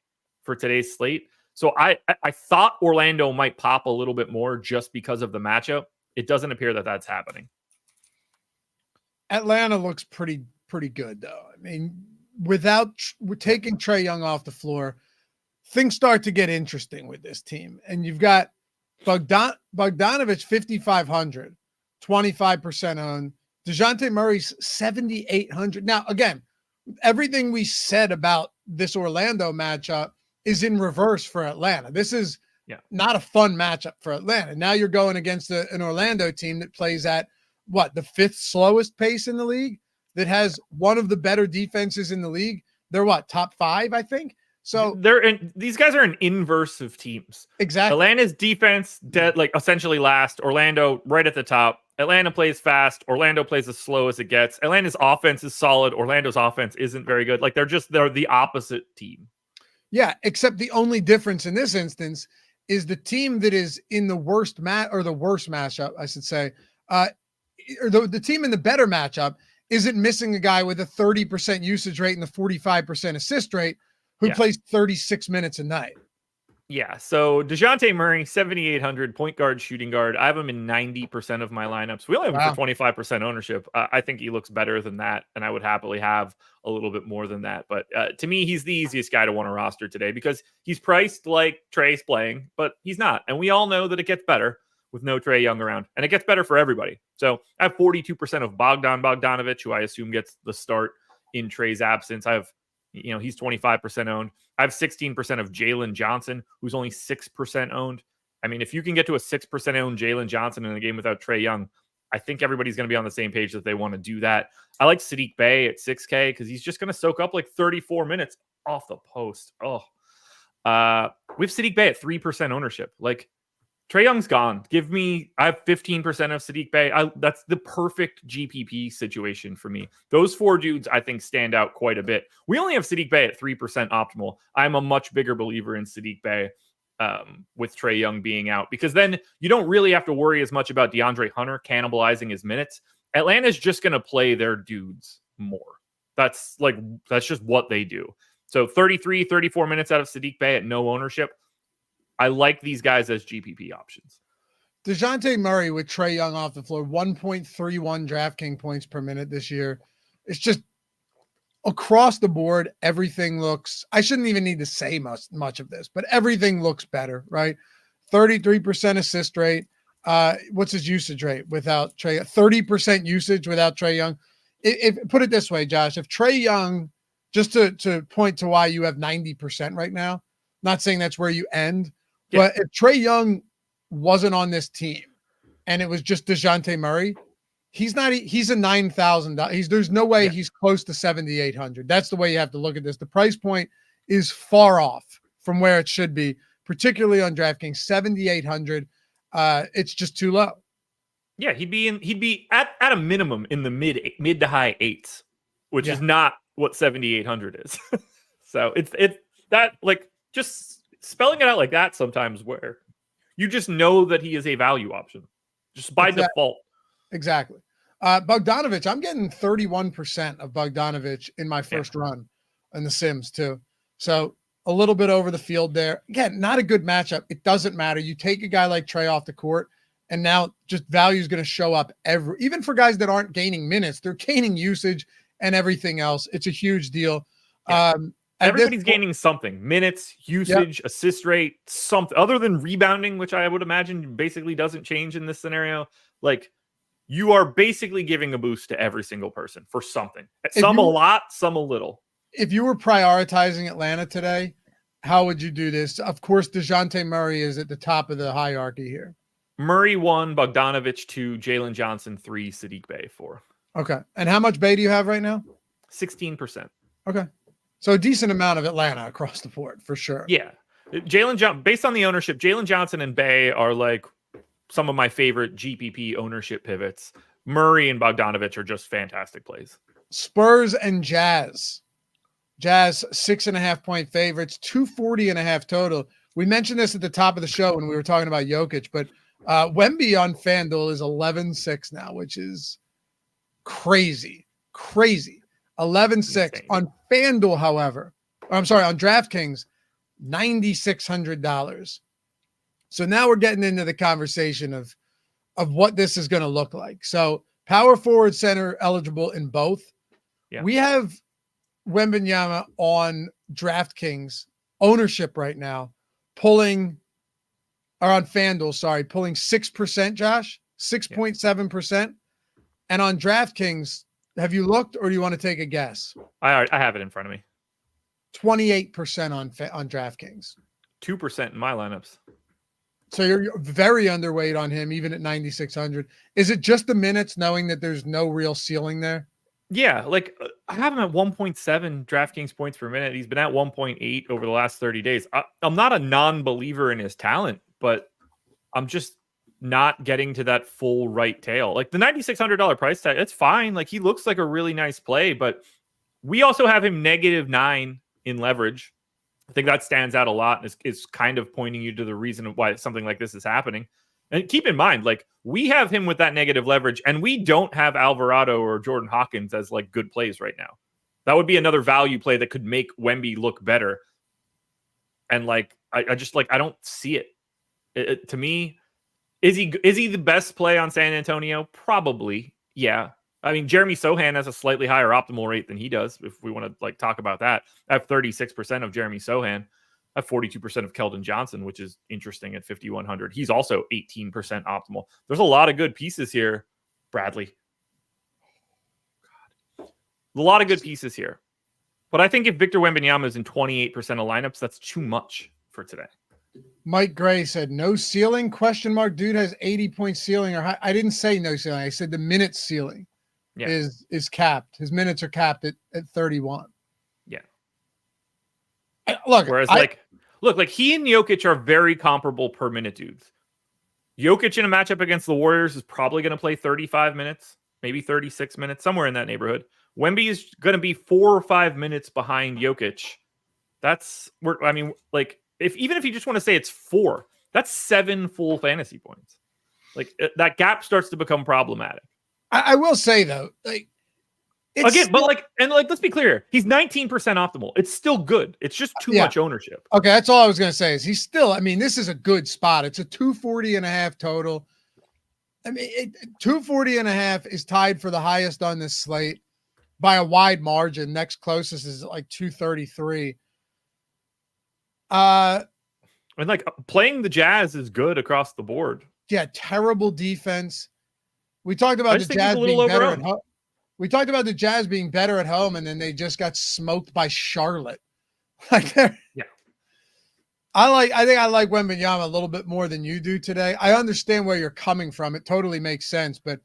S2: for today's slate. So I thought Orlando might pop a little bit more just because of the matchup. It doesn't appear that that's happening.
S1: Atlanta looks pretty good though. I mean, without taking Trae Young off the floor, things start to get interesting with this team. And you've got Bogdanovich 5,500, 25% owned. DeJounte Murray's 7,800. Now, again, everything we said about this Orlando matchup is in reverse for Atlanta. This is not a fun matchup for Atlanta. Now you're going against an Orlando team that plays at the 5th slowest pace in the league, that has one of the better defenses in the league. They're top 5, I think. So
S2: these guys are an inverse of teams.
S1: Exactly.
S2: Atlanta's defense dead, like essentially last. Orlando right at the top. Atlanta plays fast. Orlando plays as slow as it gets. Atlanta's offense is solid. Orlando's offense isn't very good. Like they're the opposite team.
S1: Yeah, except the only difference in this instance is the team that is in the worst matchup, I should say, or the team in the better matchup isn't missing a guy with a 30% usage rate and the 45% assist rate who plays 36 minutes a night.
S2: Yeah, so DeJounte Murray, 7,800, point guard, shooting guard. I have him in 90% of my lineups. We only have him for 25% ownership. I think he looks better than that, and I would happily have a little bit more than that. But to me, he's the easiest guy to want to roster today because he's priced like Trae's playing, but he's not. And we all know that it gets better with no Trae Young around, and it gets better for everybody. So I have 42% of Bogdanovich, who I assume gets the start in Trae's absence. I have he's 25% owned. I have 16% of Jalen Johnson, who's only 6% owned. I mean, if you can get to a 6% owned Jalen Johnson in a game without Trae Young, I think everybody's going to be on the same page that they want to do that. I like Sadiq Bey at 6K because he's just going to soak up like 34 minutes off the post. We have Sadiq Bey at 3% ownership. Like, Trae Young's gone. I have 15% of Sadiq Bey. That's the perfect GPP situation for me. Those 4 dudes, I think, stand out quite a bit. We only have Sadiq Bey at 3% optimal. I'm a much bigger believer in Sadiq Bey with Trae Young being out, because then you don't really have to worry as much about DeAndre Hunter cannibalizing his minutes. Atlanta's just going to play their dudes more. That's just what they do. So 34 minutes out of Sadiq Bey at no ownership. I like these guys as GPP options.
S1: DeJounte Murray with Trae Young off the floor, 1.31 DraftKings points per minute this year. It's just across the board, everything looks, I shouldn't even need to say much of this, but everything looks better, right? 33% assist rate. What's his usage rate without Trae? 30% usage without Trae Young. If put it this way, Josh, if Trae Young, just to point to why you have 90% right now, not saying that's where you end, but if Trae Young wasn't on this team and it was just DeJounte Murray, he's a $9,000. There's no way he's close to 7,800. That's the way you have to look at this. The price point is far off from where it should be, particularly on DraftKings. 7,800. It's just too low.
S2: Yeah, he'd be at a minimum in the mid to high 8s, which is not what 7,800 is. So it's that, like, just spelling it out like that sometimes where you just know that he is a value option just by default.
S1: Exactly. Bogdanovich, I'm getting 31% of Bogdanovich in my first run in the Sims too. So a little bit over the field there. Again, not a good matchup. It doesn't matter. You take a guy like Trey off the court, and now just value is going to show up even for guys that aren't gaining minutes, they're gaining usage and everything else. It's a huge deal.
S2: Yeah. Everybody's gaining something: minutes, usage, assist rate, something other than rebounding, which I would imagine basically doesn't change in this scenario. Like, you are basically giving a boost to every single person for something. Some a lot, some a little. If
S1: you were prioritizing Atlanta today, how would you do this? Of course, DeJounte Murray is at the top of the hierarchy here.
S2: Murray 1, Bogdanovich 2, Jalen Johnson 3, Saddiq Bey 4.
S1: Okay. And how much Bey do you have right now?
S2: 16%.
S1: Okay. So a decent amount of Atlanta across the board for sure.
S2: Yeah. Based on the ownership, Jalen Johnson and Bey are like some of my favorite GPP ownership pivots. Murray and Bogdanovich are just fantastic plays.
S1: Spurs and Jazz. Jazz 6.5-point favorites, 240.5 total. We mentioned this at the top of the show when we were talking about Jokic, but Wemby on FanDuel is 11-6 now, which is crazy. 11-6 on FanDuel, however. On DraftKings, $9,600. So now we're getting into the conversation of what this is going to look like. So power forward, center eligible in both.
S2: Yeah.
S1: We have Wembanyama on DraftKings ownership right now, pulling 6%, Josh, 6.7%. And on DraftKings, have you looked, or do you want to take a guess?
S2: I have it in front of me.
S1: 28% on DraftKings.
S2: 2% in my lineups.
S1: So you're very underweight on him, even at 9,600. Is it just the minutes, knowing that there's no real ceiling there?
S2: Yeah, like I have him at 1.7 DraftKings points per minute. He's been at 1.8 over the last 30 days. I'm not a non-believer in his talent, but I'm just not getting to that full right tail. Like the $9,600 price tag, that's fine. Like, he looks like a really nice play, but we also have him -9 in leverage. I think that stands out a lot and is kind of pointing you to the reason why something like this is happening. And keep in mind, like, we have him with that negative leverage, and we don't have Alvarado or Jordan Hawkins as like good plays right now. That would be another value play that could make Wemby look better. And like, I just like, I don't see it. To me, is he the best play on San Antonio? Probably. Yeah. I mean, Jeremy Sohan has a slightly higher optimal rate than he does, if we want to like talk about that. I have 36% of Jeremy Sohan. I have 42% of Keldon Johnson, which is interesting at 5,100. He's also 18% optimal. There's a lot of good pieces here, Bradley. God. A lot of good pieces here. But I think if Victor Wembanyama is in 28% of lineups, that's too much for today.
S1: Mike Gray said, no ceiling, ? Dude has 80-point ceiling. Or I didn't say no ceiling. I said the minute ceiling. Is capped. His minutes are capped at 31.
S2: Yeah.
S1: Look,
S2: he and Jokic are very comparable per minute dudes. Jokic in a matchup against the Warriors is probably going to play 35 minutes, maybe 36 minutes, somewhere in that neighborhood. Wemby is going to be 4 or 5 minutes behind Jokic. Even if you just want to say it's 4, that's 7 full fantasy points. Like, that gap starts to become problematic.
S1: I will say though, let's
S2: be clear, he's 19% optimal. It's still good. It's just too much ownership.
S1: Okay, that's all I was going to say. Is he's still? I mean, this is a good spot. It's a 240.5 total. I mean, 240.5 is tied for the highest on this slate by a wide margin. Next closest is like 233.
S2: And like, playing the Jazz is good across the board.
S1: Yeah, terrible defense. We talked about the Jazz being better at home. We talked about the Jazz being better at home, and then they just got smoked by Charlotte. I think I like Wembanyama a little bit more than you do today. I understand where you're coming from. It totally makes sense, but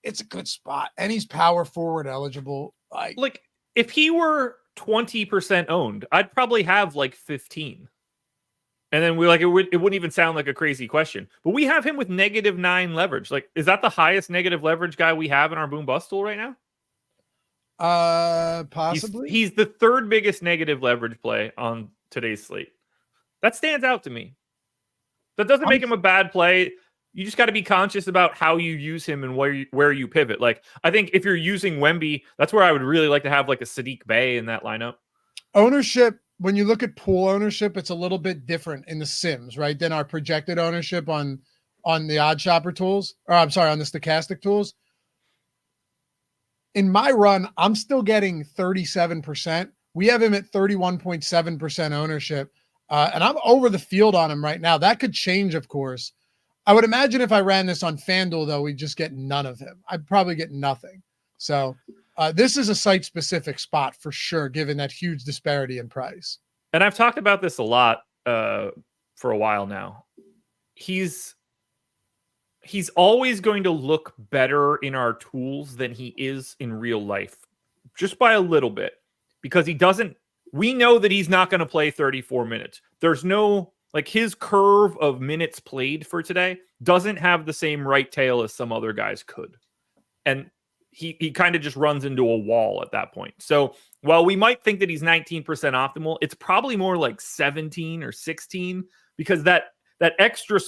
S1: it's a good spot, and he's power forward eligible.
S2: Like if he were 20% owned, I'd probably have like 15. And then it wouldn't even sound like a crazy question. But we have him with -9 leverage. Like, is that the highest negative leverage guy we have in our boom bust tool right now?
S1: Possibly.
S2: He's the third biggest negative leverage play on today's slate. That stands out to me. That doesn't make him a bad play. You just got to be conscious about how you use him and where you pivot. Like, I think if you're using Wemby, that's where I would really like to have like a Sadiq Bey in that lineup.
S1: Ownership, when you look at pool ownership, it's a little bit different in the Sims, right, than our projected ownership on the odd shopper tools, or I'm sorry, on the stochastic tools. In my run, I'm still getting 37%. We have him at 31.7% ownership. And I'm over the field on him right now. That could change, of course. I would imagine if I ran this on FanDuel, though, we'd just get none of him. I'd probably get nothing. So this is a site-specific spot for sure, given that huge disparity in price.
S2: And I've talked about this a lot for a while now. He's always going to look better in our tools than he is in real life, just by a little bit, because we know that he's not going to play 34 minutes. There's no, like, his curve of minutes played for today doesn't have the same right tail as some other guys could. And he kind of just runs into a wall at that point. So while we might think that he's 19% optimal, it's probably more like 17 or 16, because that extra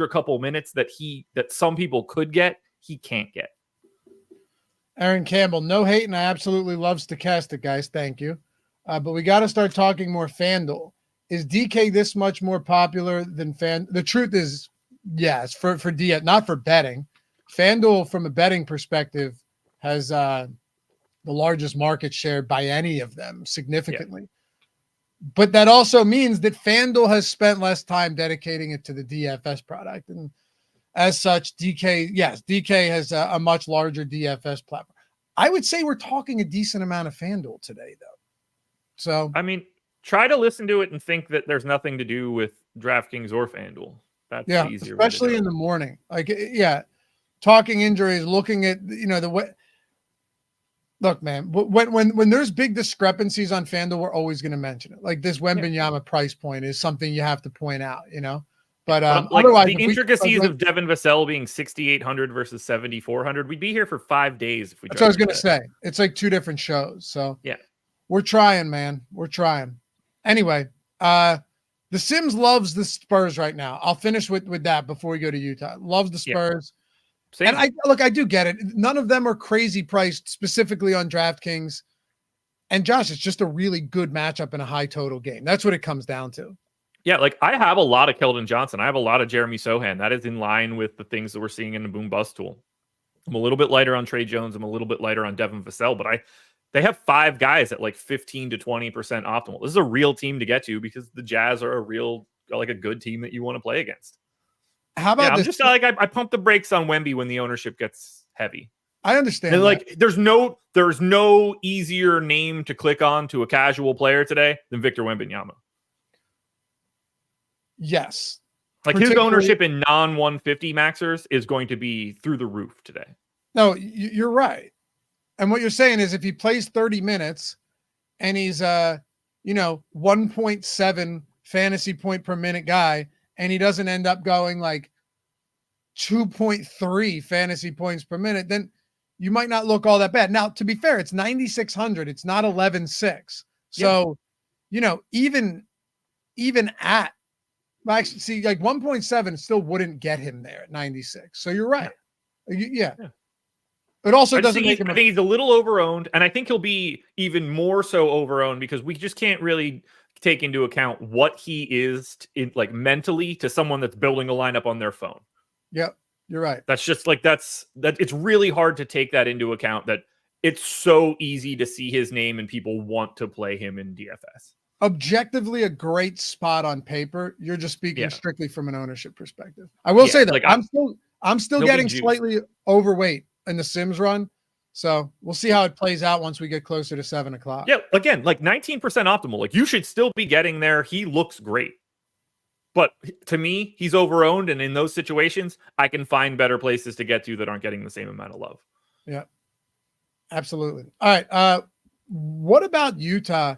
S2: couple minutes that some people could get, he can't get.
S1: Aaron Campbell, no hate, and I absolutely love stochastic, guys. Thank you. But we got to start talking more FanDuel. Is DK this much more popular than The truth is, yes, for DF, not for betting. FanDuel, from a betting perspective, has the largest market share by any of them significantly. Yeah. But that also means that FanDuel has spent less time dedicating it to the DFS product. And as such, DK has a much larger DFS platform. I would say we're talking a decent amount of FanDuel today, though. So,
S2: I mean, try to listen to it and think that there's nothing to do with DraftKings or FanDuel. That's the easier way,
S1: especially in the morning. Like, talking injuries, looking at, the way. Look, man, when there's big discrepancies on FanDuel, we're always going to mention it. Like, this Wembanyama price point is something you have to point out, But otherwise,
S2: the intricacies of Devin Vassell being 6,800 versus 7,400, we'd be here for 5 days if we.
S1: That's what I was going to say. It's like two different shows. So
S2: yeah.
S1: We're trying, man. We're trying. Anyway, the Sims loves the Spurs right now. I'll finish with that before we go to Utah. Loves the Spurs.
S2: Yeah.
S1: And I do get it. None of them are crazy priced specifically on DraftKings. And Josh, it's just a really good matchup in a high total game. That's what it comes down to.
S2: Yeah, like, I have a lot of Keldon Johnson. I have a lot of Jeremy Sohan. That is in line with the things that we're seeing in the boom bust tool. I'm a little bit lighter on Trey Jones. I'm a little bit lighter on Devin Vassell, but they have 5 guys at like 15 to 20% optimal. This is a real team to get to, because the Jazz are a good team that you want to play against.
S1: How about
S2: I'm just like, I pump the brakes on Wemby when the ownership gets heavy.
S1: I understand.
S2: And like, there's no easier name to click on to a casual player today than Victor Wembanyama.
S1: Yes.
S2: Like, his ownership in non-150 maxers is going to be through the roof today.
S1: No, you're right. And what you're saying is, if he plays 30 minutes and he's 1.7 fantasy point per minute guy, and he doesn't end up going like 2.3 fantasy points per minute, then you might not look all that bad. Now, to be fair, it's 9,600. It's not 11,600. So, even at, actually, see, like 1.7 still wouldn't get him there at 96. So you're right. Yeah. It also doesn't make him.
S2: I think he's a little overowned, and I think he'll be even more so overowned because we just can't really take into account what he is mentally to someone that's building a lineup on their phone.
S1: Yep, you're right.
S2: That's just like that. It's really hard to take that into account. That it's so easy to see his name and people want to play him in DFS.
S1: Objectively, a great spot on paper. You're just speaking strictly from an ownership perspective. I will say that like, I'm still getting slightly overweight in the Sims run. So we'll see how it plays out once we get closer to 7:00.
S2: Yeah. Again, like 19% optimal. Like, you should still be getting there. He looks great. But to me, he's overowned. And in those situations, I can find better places to get to that aren't getting the same amount of love.
S1: Yeah, absolutely. All right. What about Utah?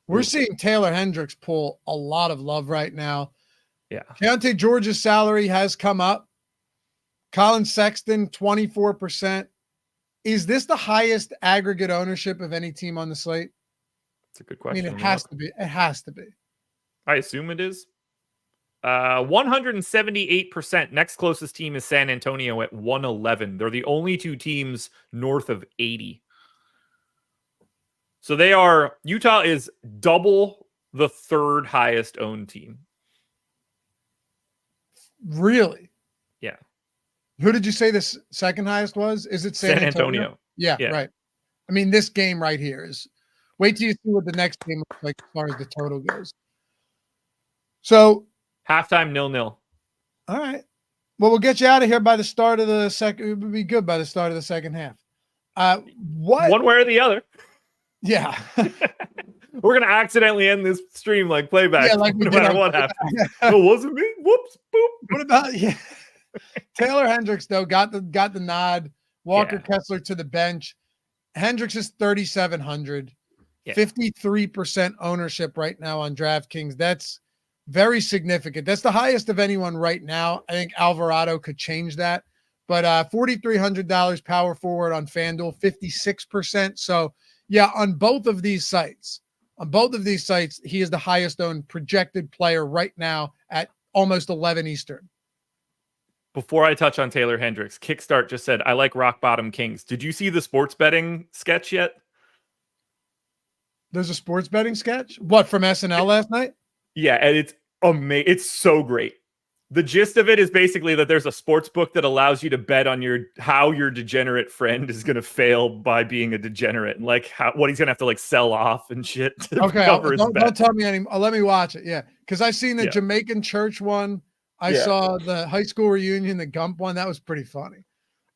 S1: We're seeing Taylor Hendricks pull a lot of love right now.
S2: Yeah.
S1: Keontae George's salary has come up. Colin Sexton, 24%. Is this the highest aggregate ownership of any team on the slate?
S2: It's a good
S1: I mean,
S2: question.
S1: it has to be. It has to be.
S2: I assume it is. 178%. Next closest team is San Antonio at 111. They're the only two teams north of 80. So Utah is double the third highest owned team.
S1: Really?
S2: Yeah.
S1: Who did you say this second highest was? Is it San Antonio? Yeah, right. I mean, this game right here is. Wait till you see what the next game looks like as far as the total goes. So
S2: halftime 0-0.
S1: All right. Well, we'll get you out of here by the start of the second. It would be good by the start of the second half. What?
S2: One way or the other.
S1: Yeah.
S2: We're gonna accidentally end this stream like playback.
S1: Yeah, like
S2: no matter what happens. It wasn't me. Whoops. Boop.
S1: What about Taylor Hendricks though? Got the nod. Walker Kessler to the bench. Hendricks is 3,700. 53% ownership right now on DraftKings. That's very significant. That's the highest of anyone right now. I think Alvarado could change that. But $4,300 power forward on FanDuel, 56%. So yeah, on both of these sites, he is the highest owned projected player right now at almost 11 Eastern.
S2: Before I touch on Taylor Hendricks, Kickstart just said, I like Rock Bottom Kings. Did you see the sports betting sketch yet?
S1: There's a sports betting sketch? What, from SNL last night?
S2: Yeah, and it's amazing. It's so great. The gist of it is basically that there's a sports book that allows you to bet on how your degenerate friend is going to fail by being a degenerate, and like what he's going to have to like sell off and shit.
S1: Okay, don't tell me anymore. Let me watch it. Yeah, because I seen the Jamaican church one. I saw the high school reunion, the Gump one. That was pretty funny.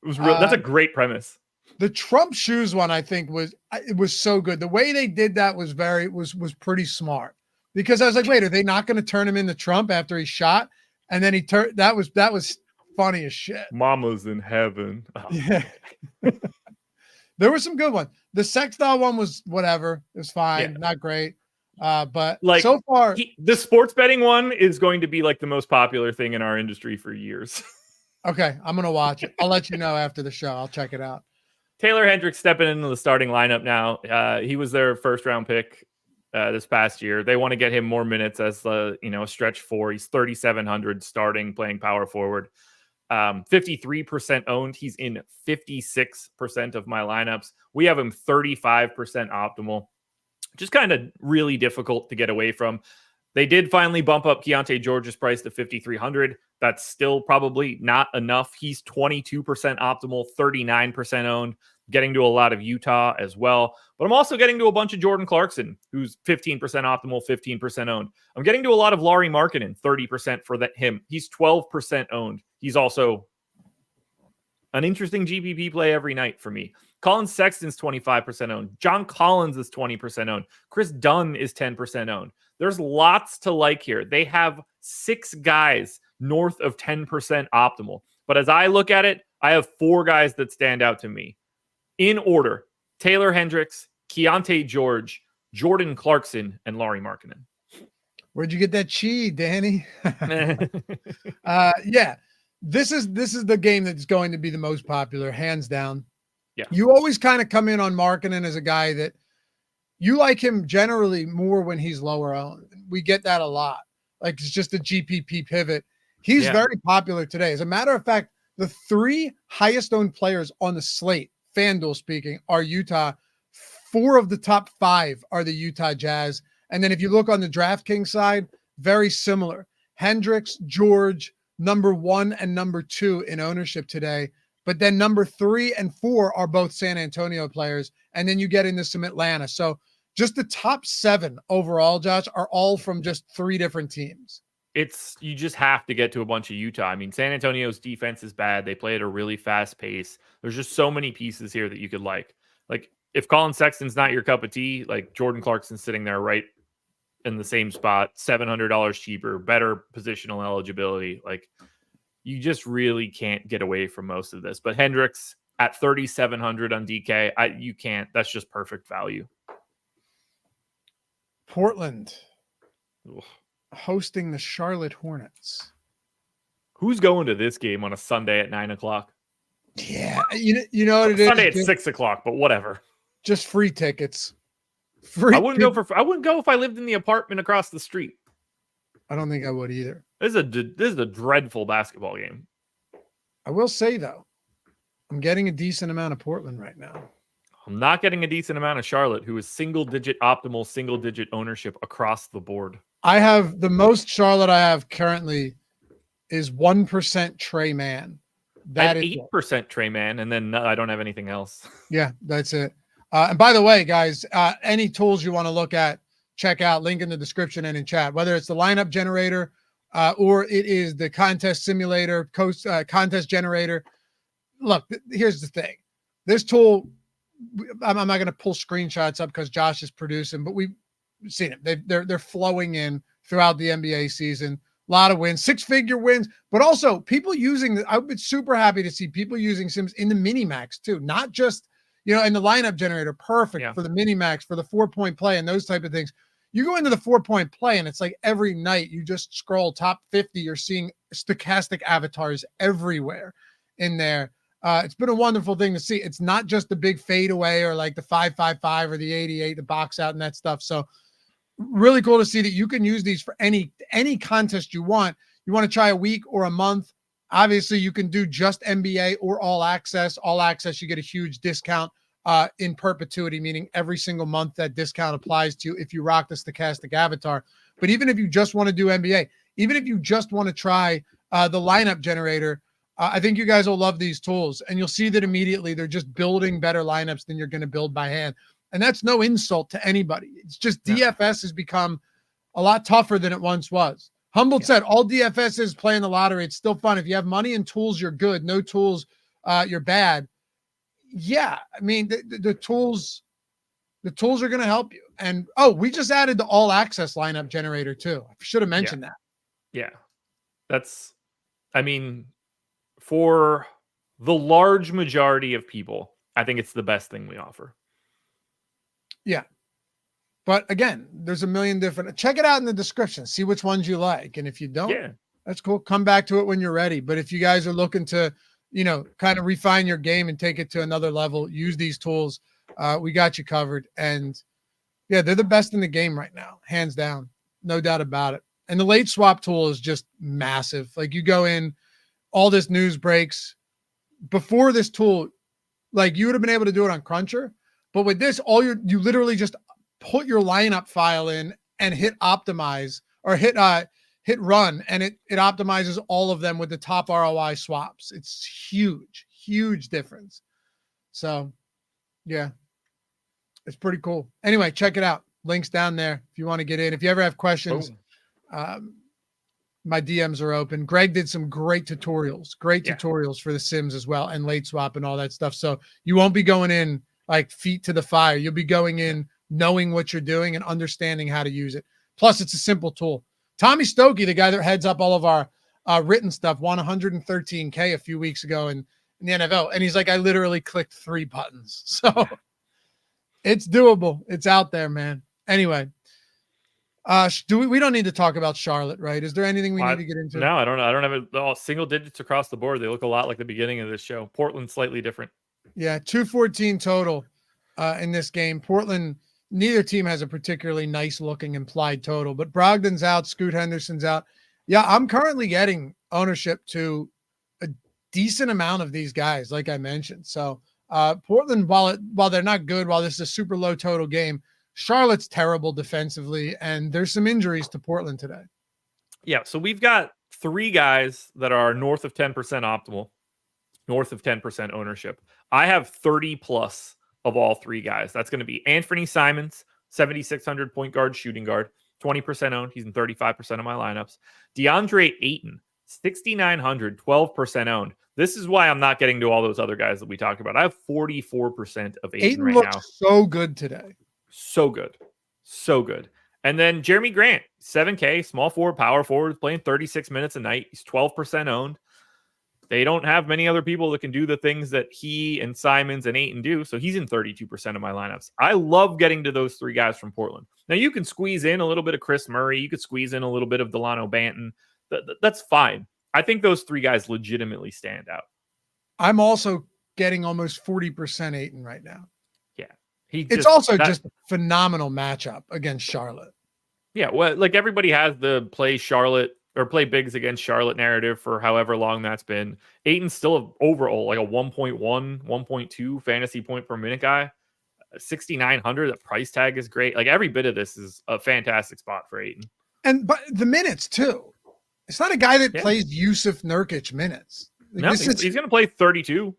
S2: It was real. That's a great premise.
S1: The Trump shoes one, I think, was so good. The way they did that was pretty smart, because I was like, wait, are they not going to turn him into Trump after he shot? And then he turned. That was funny as shit.
S2: Mama's in heaven. Oh.
S1: Yeah. There were some good ones. The sex doll one was whatever. It was fine, not great. But like so far,
S2: the sports betting one is going to be like the most popular thing in our industry for years.
S1: Okay, I'm gonna watch it. I'll let you know after the show. I'll check it out.
S2: Taylor Hendricks stepping into the starting lineup now. He was their first round pick this past year. They want to get him more minutes as a stretch four. He's 3,700 starting, playing power forward. 53% owned. He's in 56% of my lineups. We have him 35% optimal. Just kind of really difficult to get away from. They did finally bump up Keontae George's price to 5,300. That's still probably not enough. He's 22% optimal, 39% owned, getting to a lot of Utah as well. But I'm also getting to a bunch of Jordan Clarkson, who's 15% optimal, 15% owned. I'm getting to a lot of Lauri Markkanen, 30% for him. He's 12% owned. He's also an interesting GPP play every night for me. Colin Sexton's 25% owned. John Collins is 20% owned. Chris Dunn is 10% owned. There's lots to like here. They have 6 guys north of 10% optimal. But as I look at it, I have 4 guys that stand out to me. In order, Taylor Hendricks, Keontae George, Jordan Clarkson, and Lauri Markkanen.
S1: Where'd you get that chi, Danny? Yeah. This is the game that's going to be the most popular, hands down.
S2: Yeah.
S1: You always kind of come in on Markkanen as a guy that you like him generally more when he's lower owned. We get that a lot. Like it's just a GPP pivot. He's very popular today. As a matter of fact, the 3 highest owned players on the slate, FanDuel speaking, are Utah. 4 of the top 5 are the Utah Jazz. And then if you look on the DraftKings side, very similar. Hendricks, George, number 1 and number 2 in ownership today. But then number 3 and 4 are both San Antonio players. And then you get into some Atlanta. So just the top 7 overall, Josh, are all from just 3 different teams.
S2: You just have to get to a bunch of Utah. I mean, San Antonio's defense is bad. They play at a really fast pace. There's just so many pieces here that you could like. Like if Colin Sexton's not your cup of tea, like Jordan Clarkson's sitting there right in the same spot, $700 cheaper, better positional eligibility. Like you just really can't get away from most of this. But Hendricks at 3,700 on DK, you can't. That's just perfect value.
S1: Portland hosting the Charlotte Hornets.
S2: Who's going to this game on a Sunday at 9:00?
S1: Yeah, you know what it
S2: Sunday
S1: is?
S2: at 6:00, but whatever.
S1: Just free tickets. Free.
S2: I wouldn't go if I lived in the apartment across the street.
S1: I don't think I would either.
S2: This is a dreadful basketball game.
S1: I will say though, I'm getting a decent amount of Portland right now.
S2: I'm not getting a decent amount of Charlotte, who is optimal single digit ownership across the board.
S1: I have the most Charlotte I have currently is 1% Trey Mann.
S2: That is 8% Trey Mann, and then I don't have anything else.
S1: Yeah, that's it. And by the way, guys, any tools you want to look at, check out, link in the description and in chat, whether it's the lineup generator or it is the contest simulator, contest generator. Look, here's the thing. This tool, I'm not going to pull screenshots up because Josh is producing, but we've seen it. They're flowing in throughout the NBA season. A lot of wins, 6-figure wins, but also people using, I've been super happy to see people using Sims in the mini max too, not just, in the lineup generator, perfect for the mini max, for the 4-point play and those type of things. You go into the 4-point play and it's like every night you just scroll top 50, you're seeing stochastic avatars everywhere in there. It's been a wonderful thing to see. It's not just the big fadeaway or like the 555 or the 88, the box out and that stuff. So really cool to see that you can use these for any contest you want. You want to try a week or a month. Obviously, you can do just NBA or all access. All access, you get a huge discount in perpetuity, meaning every single month that discount applies to you if you rock the stochastic avatar. But even if you just want to do NBA, even if you just want to try the lineup generator, I think you guys will love these tools. And you'll see that immediately they're just building better lineups than you're going to build by hand. And that's no insult to anybody. It's just DFS has become a lot tougher than it once was. Humboldt said all DFS is playing the lottery. It's still fun. If you have money and tools, you're good. No tools, you're bad. Yeah, I mean, the tools are going to help you. And, we just added the all access lineup generator too. I should have mentioned that.
S2: Yeah. For the large majority of people, I think it's the best thing we offer.
S1: Yeah. But again, there's a million different. Check it out in the description. See which ones you like. And if you don't, that's cool. Come back to it when you're ready. But if you guys are looking to, kind of refine your game and take it to another level, use these tools. We got you covered. And yeah, they're the best in the game right now, hands down. No doubt about it. And the late swap tool is just massive. Like you go in, all this news breaks. Before this tool, like you would have been able to do it on Cruncher. But with this, you literally just put your lineup file in and hit optimize or hit run, and it optimizes all of them with the top ROI swaps. It's huge difference. So yeah, it's pretty cool. Anyway, check it out. Links down there if you want to get in. If you ever have questions, my DMs are open. Greg did some great tutorials for the Sims as well, and late swap and all that stuff. So you won't be going in like feet to the fire. You'll be going in knowing what you're doing and understanding how to use it. Plus, it's a simple tool. Tommy Stokey, the guy that heads up all of our written stuff, won 113K a few weeks ago in the NFL. And he's like, I literally clicked 3 buttons. So it's doable. It's out there, man. Anyway, we don't need to talk about Charlotte, right? Is there anything we need to get into?
S2: No, I don't have it. All single digits across the board. They look a lot like the beginning of this show. Portland slightly different.
S1: Yeah, 214 total in this game. Portland, neither team has a particularly nice looking implied total, but Brogdon's out, Scoot Henderson's out. Yeah, I'm currently getting ownership to a decent amount of these guys, like I mentioned. So Portland, while they're not good, while this is a super low total game, Charlotte's terrible defensively, and there's some injuries to Portland today.
S2: Yeah, so we've got 3 guys that are north of 10% optimal, north of 10% ownership. I have 30 plus of all 3 guys. That's going to be Anthony Simons, 7,600 point guard, shooting guard, 20% owned. He's in 35% of my lineups. DeAndre Ayton, 6,900, 12% owned. This is why I'm not getting to all those other guys that we talked about. I have 44% of Ayton right now.
S1: So good today.
S2: So good. And then Jeremy Grant, 7K, small forward, power forward, playing 36 minutes a night. He's 12% owned. They don't have many other people that can do the things that he and Simons and Ayton do. So he's in 32% of my lineups. I love getting to those 3 guys from Portland. Now you can squeeze in a little bit of Chris Murray. You could squeeze in a little bit of Delano Banton. That's fine. I think those 3 guys legitimately stand out.
S1: I'm also getting almost 40% Ayton right now.
S2: Yeah.
S1: It's also just a phenomenal matchup against Charlotte.
S2: Yeah, well, like everybody has the play Charlotte or play bigs against Charlotte narrative for however long that's been. Ayton's still overall like a 1.1, 1.2 fantasy point per minute guy. 6,900. The price tag is great. Like every bit of this is a fantastic spot for Ayton.
S1: But the minutes too. It's not a guy that plays Yusuf Nurkic minutes.
S2: Like no, he's going to play 32.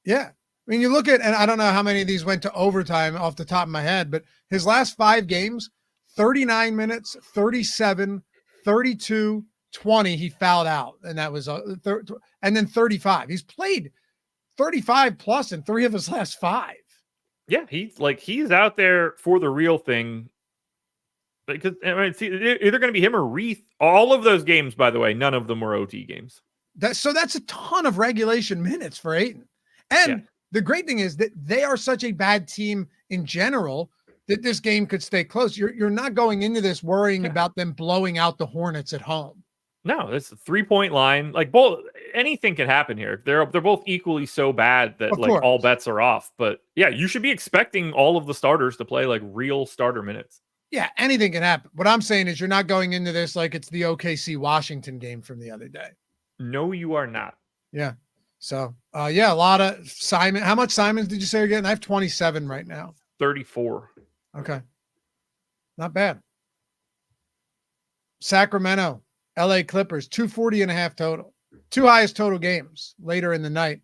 S1: Yeah. I mean, you look at, and I don't know how many of these went to overtime off the top of my head, but his last 5 games, 39 minutes, 37, 32, 20, he fouled out. And that was, and then 35. He's played 35 plus in 3 of his last 5.
S2: Yeah, he's out there for the real thing. Because it's either going to be him or Reith. All of those games, by the way, none of them were OT games.
S1: That's a ton of regulation minutes for Ayton. And the great thing is that they are such a bad team in general that this game could stay close. You're not going into this worrying about them blowing out the Hornets at home.
S2: No, it's a 3-point line. Like anything can happen here. They're both equally so bad that all bets are off. But yeah, you should be expecting all of the starters to play like real starter minutes.
S1: Yeah, anything can happen. What I'm saying is you're not going into this like it's the OKC Washington game from the other day.
S2: No, you are not.
S1: Yeah. So, a lot of Simon. How much Simons did you say again? I have 27 right now.
S2: 34.
S1: Okay. Not bad. Sacramento, LA Clippers, 240.5 total. 2 highest total games later in the night.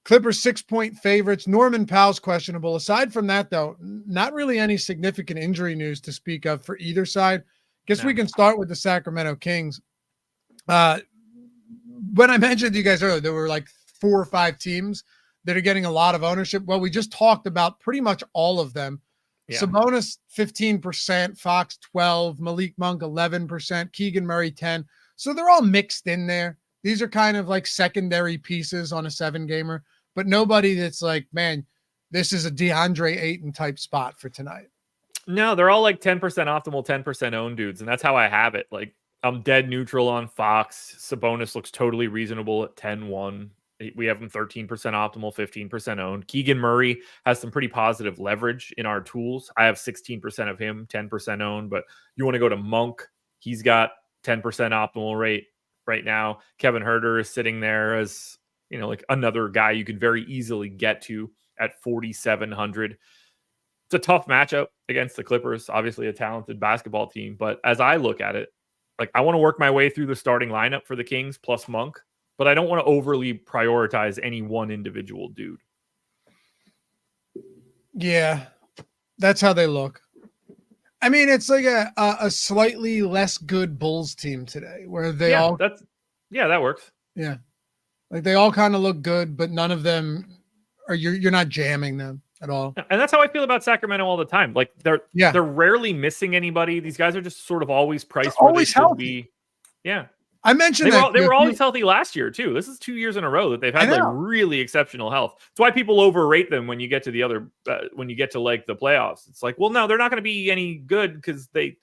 S1: Clippers 6-point favorites. Norman Powell's questionable. Aside from that, though, not really any significant injury news to speak of for either side. Guess we can start with the Sacramento Kings. When I mentioned to you guys earlier, there were like 4 or 5 teams that are getting a lot of ownership. Well, we just talked about pretty much all of them. Yeah. Sabonis 15%, Fox 12%, Malik Monk 11%, Keegan Murray 10%. So they're all mixed in there. These are kind of like secondary pieces on a 7-gamer, but nobody that's like, man, this is a DeAndre Ayton type spot for tonight.
S2: No, they're all like 10% optimal, 10% owned dudes. And that's how I have it. Like I'm dead neutral on Fox. Sabonis looks totally reasonable at 10-1. We have him 13% optimal, 15% owned. Keegan Murray has some pretty positive leverage in our tools. I have 16% of him, 10% owned, but you want to go to Monk. He's got 10% optimal rate right now. Kevin Huerter is sitting there as, like another guy you could very easily get to at 4,700. It's a tough matchup against the Clippers, obviously a talented basketball team. But as I look at it, like I want to work my way through the starting lineup for the Kings plus Monk, but I don't want to overly prioritize any one individual dude.
S1: Yeah, that's how they look. I mean, it's like a slightly less good Bulls team today where they
S2: that works.
S1: Yeah. Like they all kind of look good, but none of them are, you're not jamming them at all.
S2: And that's how I feel about Sacramento all the time. Like they're rarely missing anybody. These guys are just sort of always priced where they should be. Yeah.
S1: I mentioned
S2: they were always healthy last year too. This is 2 years in a row that they've had like really exceptional health. That's why people overrate them when you get to the other when you get to like the playoffs. It's like, well, no, they're not going to be any good because they're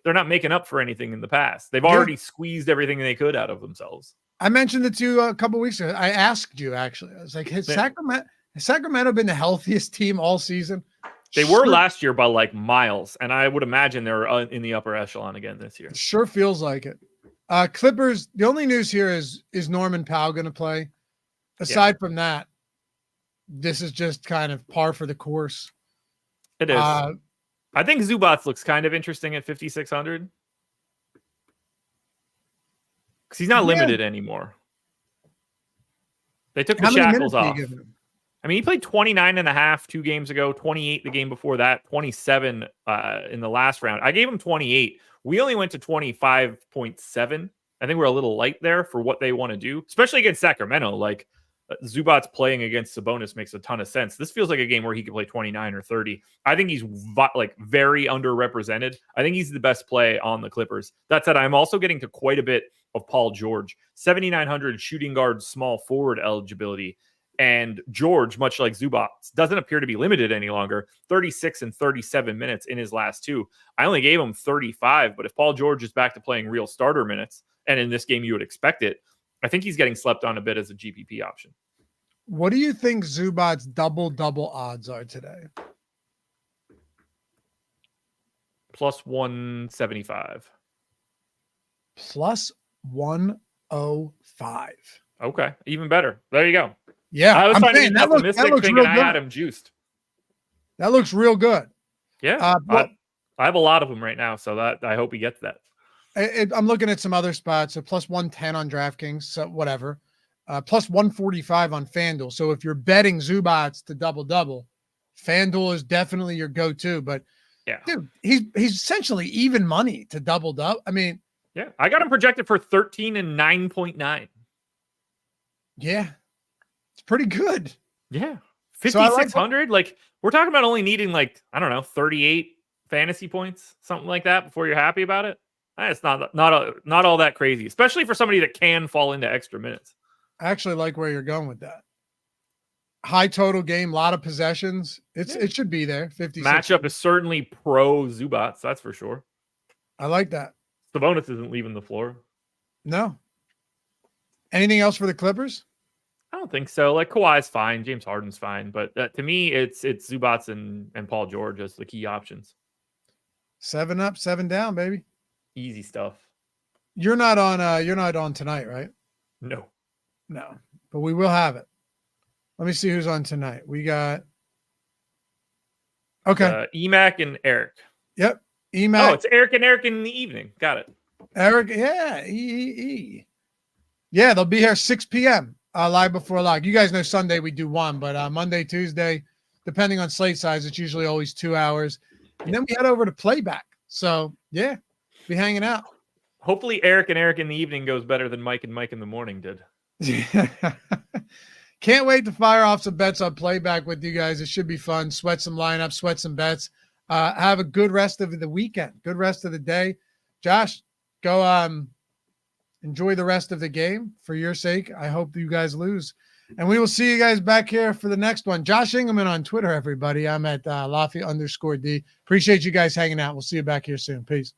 S2: not making up for anything in the past. They've already squeezed everything they could out of themselves.
S1: I mentioned it to you a couple of weeks ago. I asked you actually. I was like, has Sacramento been the healthiest team all season?
S2: They were last year by like miles, and I would imagine they're in the upper echelon again this year.
S1: Sure feels like it. Clippers, the only news here is Norman Powell going to play? Aside from that, this is just kind of par for the course.
S2: It is. I think Zubats looks kind of interesting at 5,600. Because he's not limited anymore. They took the shackles off. I mean, he played 29.5 2 games ago, 28 the game before that, 27 in the last round. I gave him 28. We only went to 25.7. I think we're a little light there for what they want to do, especially against Sacramento. Like Zubats playing against Sabonis makes a ton of sense. This feels like a game where he could play 29 or 30. I think he's very underrepresented. I think he's the best play on the Clippers. That said, I'm also getting to quite a bit of Paul George, 7,900 shooting guard, small forward eligibility. And George, much like Zubats, doesn't appear to be limited any longer. 36 and 37 minutes in his last 2. I only gave him 35, but if Paul George is back to playing real starter minutes, and in this game you would expect it, I think he's getting slept on a bit as a GPP option.
S1: What do you think Zubac's double odds are today?
S2: Plus 175.
S1: Plus 105.
S2: Okay, even better. There you go.
S1: Yeah,
S2: I was trying to be
S1: that
S2: pessimistic,
S1: looks
S2: thinking
S1: real
S2: I
S1: good.
S2: had him juiced.
S1: That looks real good.
S2: Yeah, I have a lot of them right now, so that I hope he gets that.
S1: I'm looking at some other spots. So plus 110 on DraftKings, so whatever. Plus 145 on FanDuel. So if you're betting Zubats to double, FanDuel is definitely your go-to. But
S2: yeah,
S1: dude, he's essentially even money to double. I mean,
S2: yeah, I got him projected for 13 and 9.9.
S1: Yeah, it's pretty good.
S2: Yeah, 5,600. Like we're talking about only needing 38 fantasy points, something like that, before you're happy about it. It's not all that crazy, especially for somebody that can fall into extra minutes.
S1: I actually like where you're going with that. High total game, a lot of possessions. It should be there. 56.
S2: Matchup is certainly pro Zubats, that's for sure.
S1: I like that.
S2: Sabonis isn't leaving the floor.
S1: No. Anything else for the Clippers?
S2: I don't think so. Like Kawhi's fine, James Harden's fine, but to me, it's Zubats and Paul George as the key options.
S1: 7 up, 7 down, baby.
S2: Easy stuff.
S1: You're not on tonight, right?
S2: No,
S1: but we will have it. Let me see who's on tonight. We got
S2: Emac and Eric.
S1: Yep, Emac.
S2: Oh, it's Eric and Eric in the evening. Got it.
S1: Eric, yeah, yeah, they'll be here 6 p.m. Live before lock. You guys know Sunday we do 1, but Monday, Tuesday, depending on slate size, it's usually always 2 hours. And then we head over to Playback. So yeah, be hanging out.
S2: Hopefully Eric and Eric in the evening goes better than Mike and Mike in the morning did.
S1: Can't wait to fire off some bets on Playback with you guys. It should be fun. Sweat some lineups, sweat some bets. Have a good rest of the weekend. Good rest of the day. Josh, go enjoy the rest of the game for your sake. I hope you guys lose. And we will see you guys back here for the next one. Josh Engleman on Twitter, everybody. I'm at Laffy_D. Appreciate you guys hanging out. We'll see you back here soon. Peace.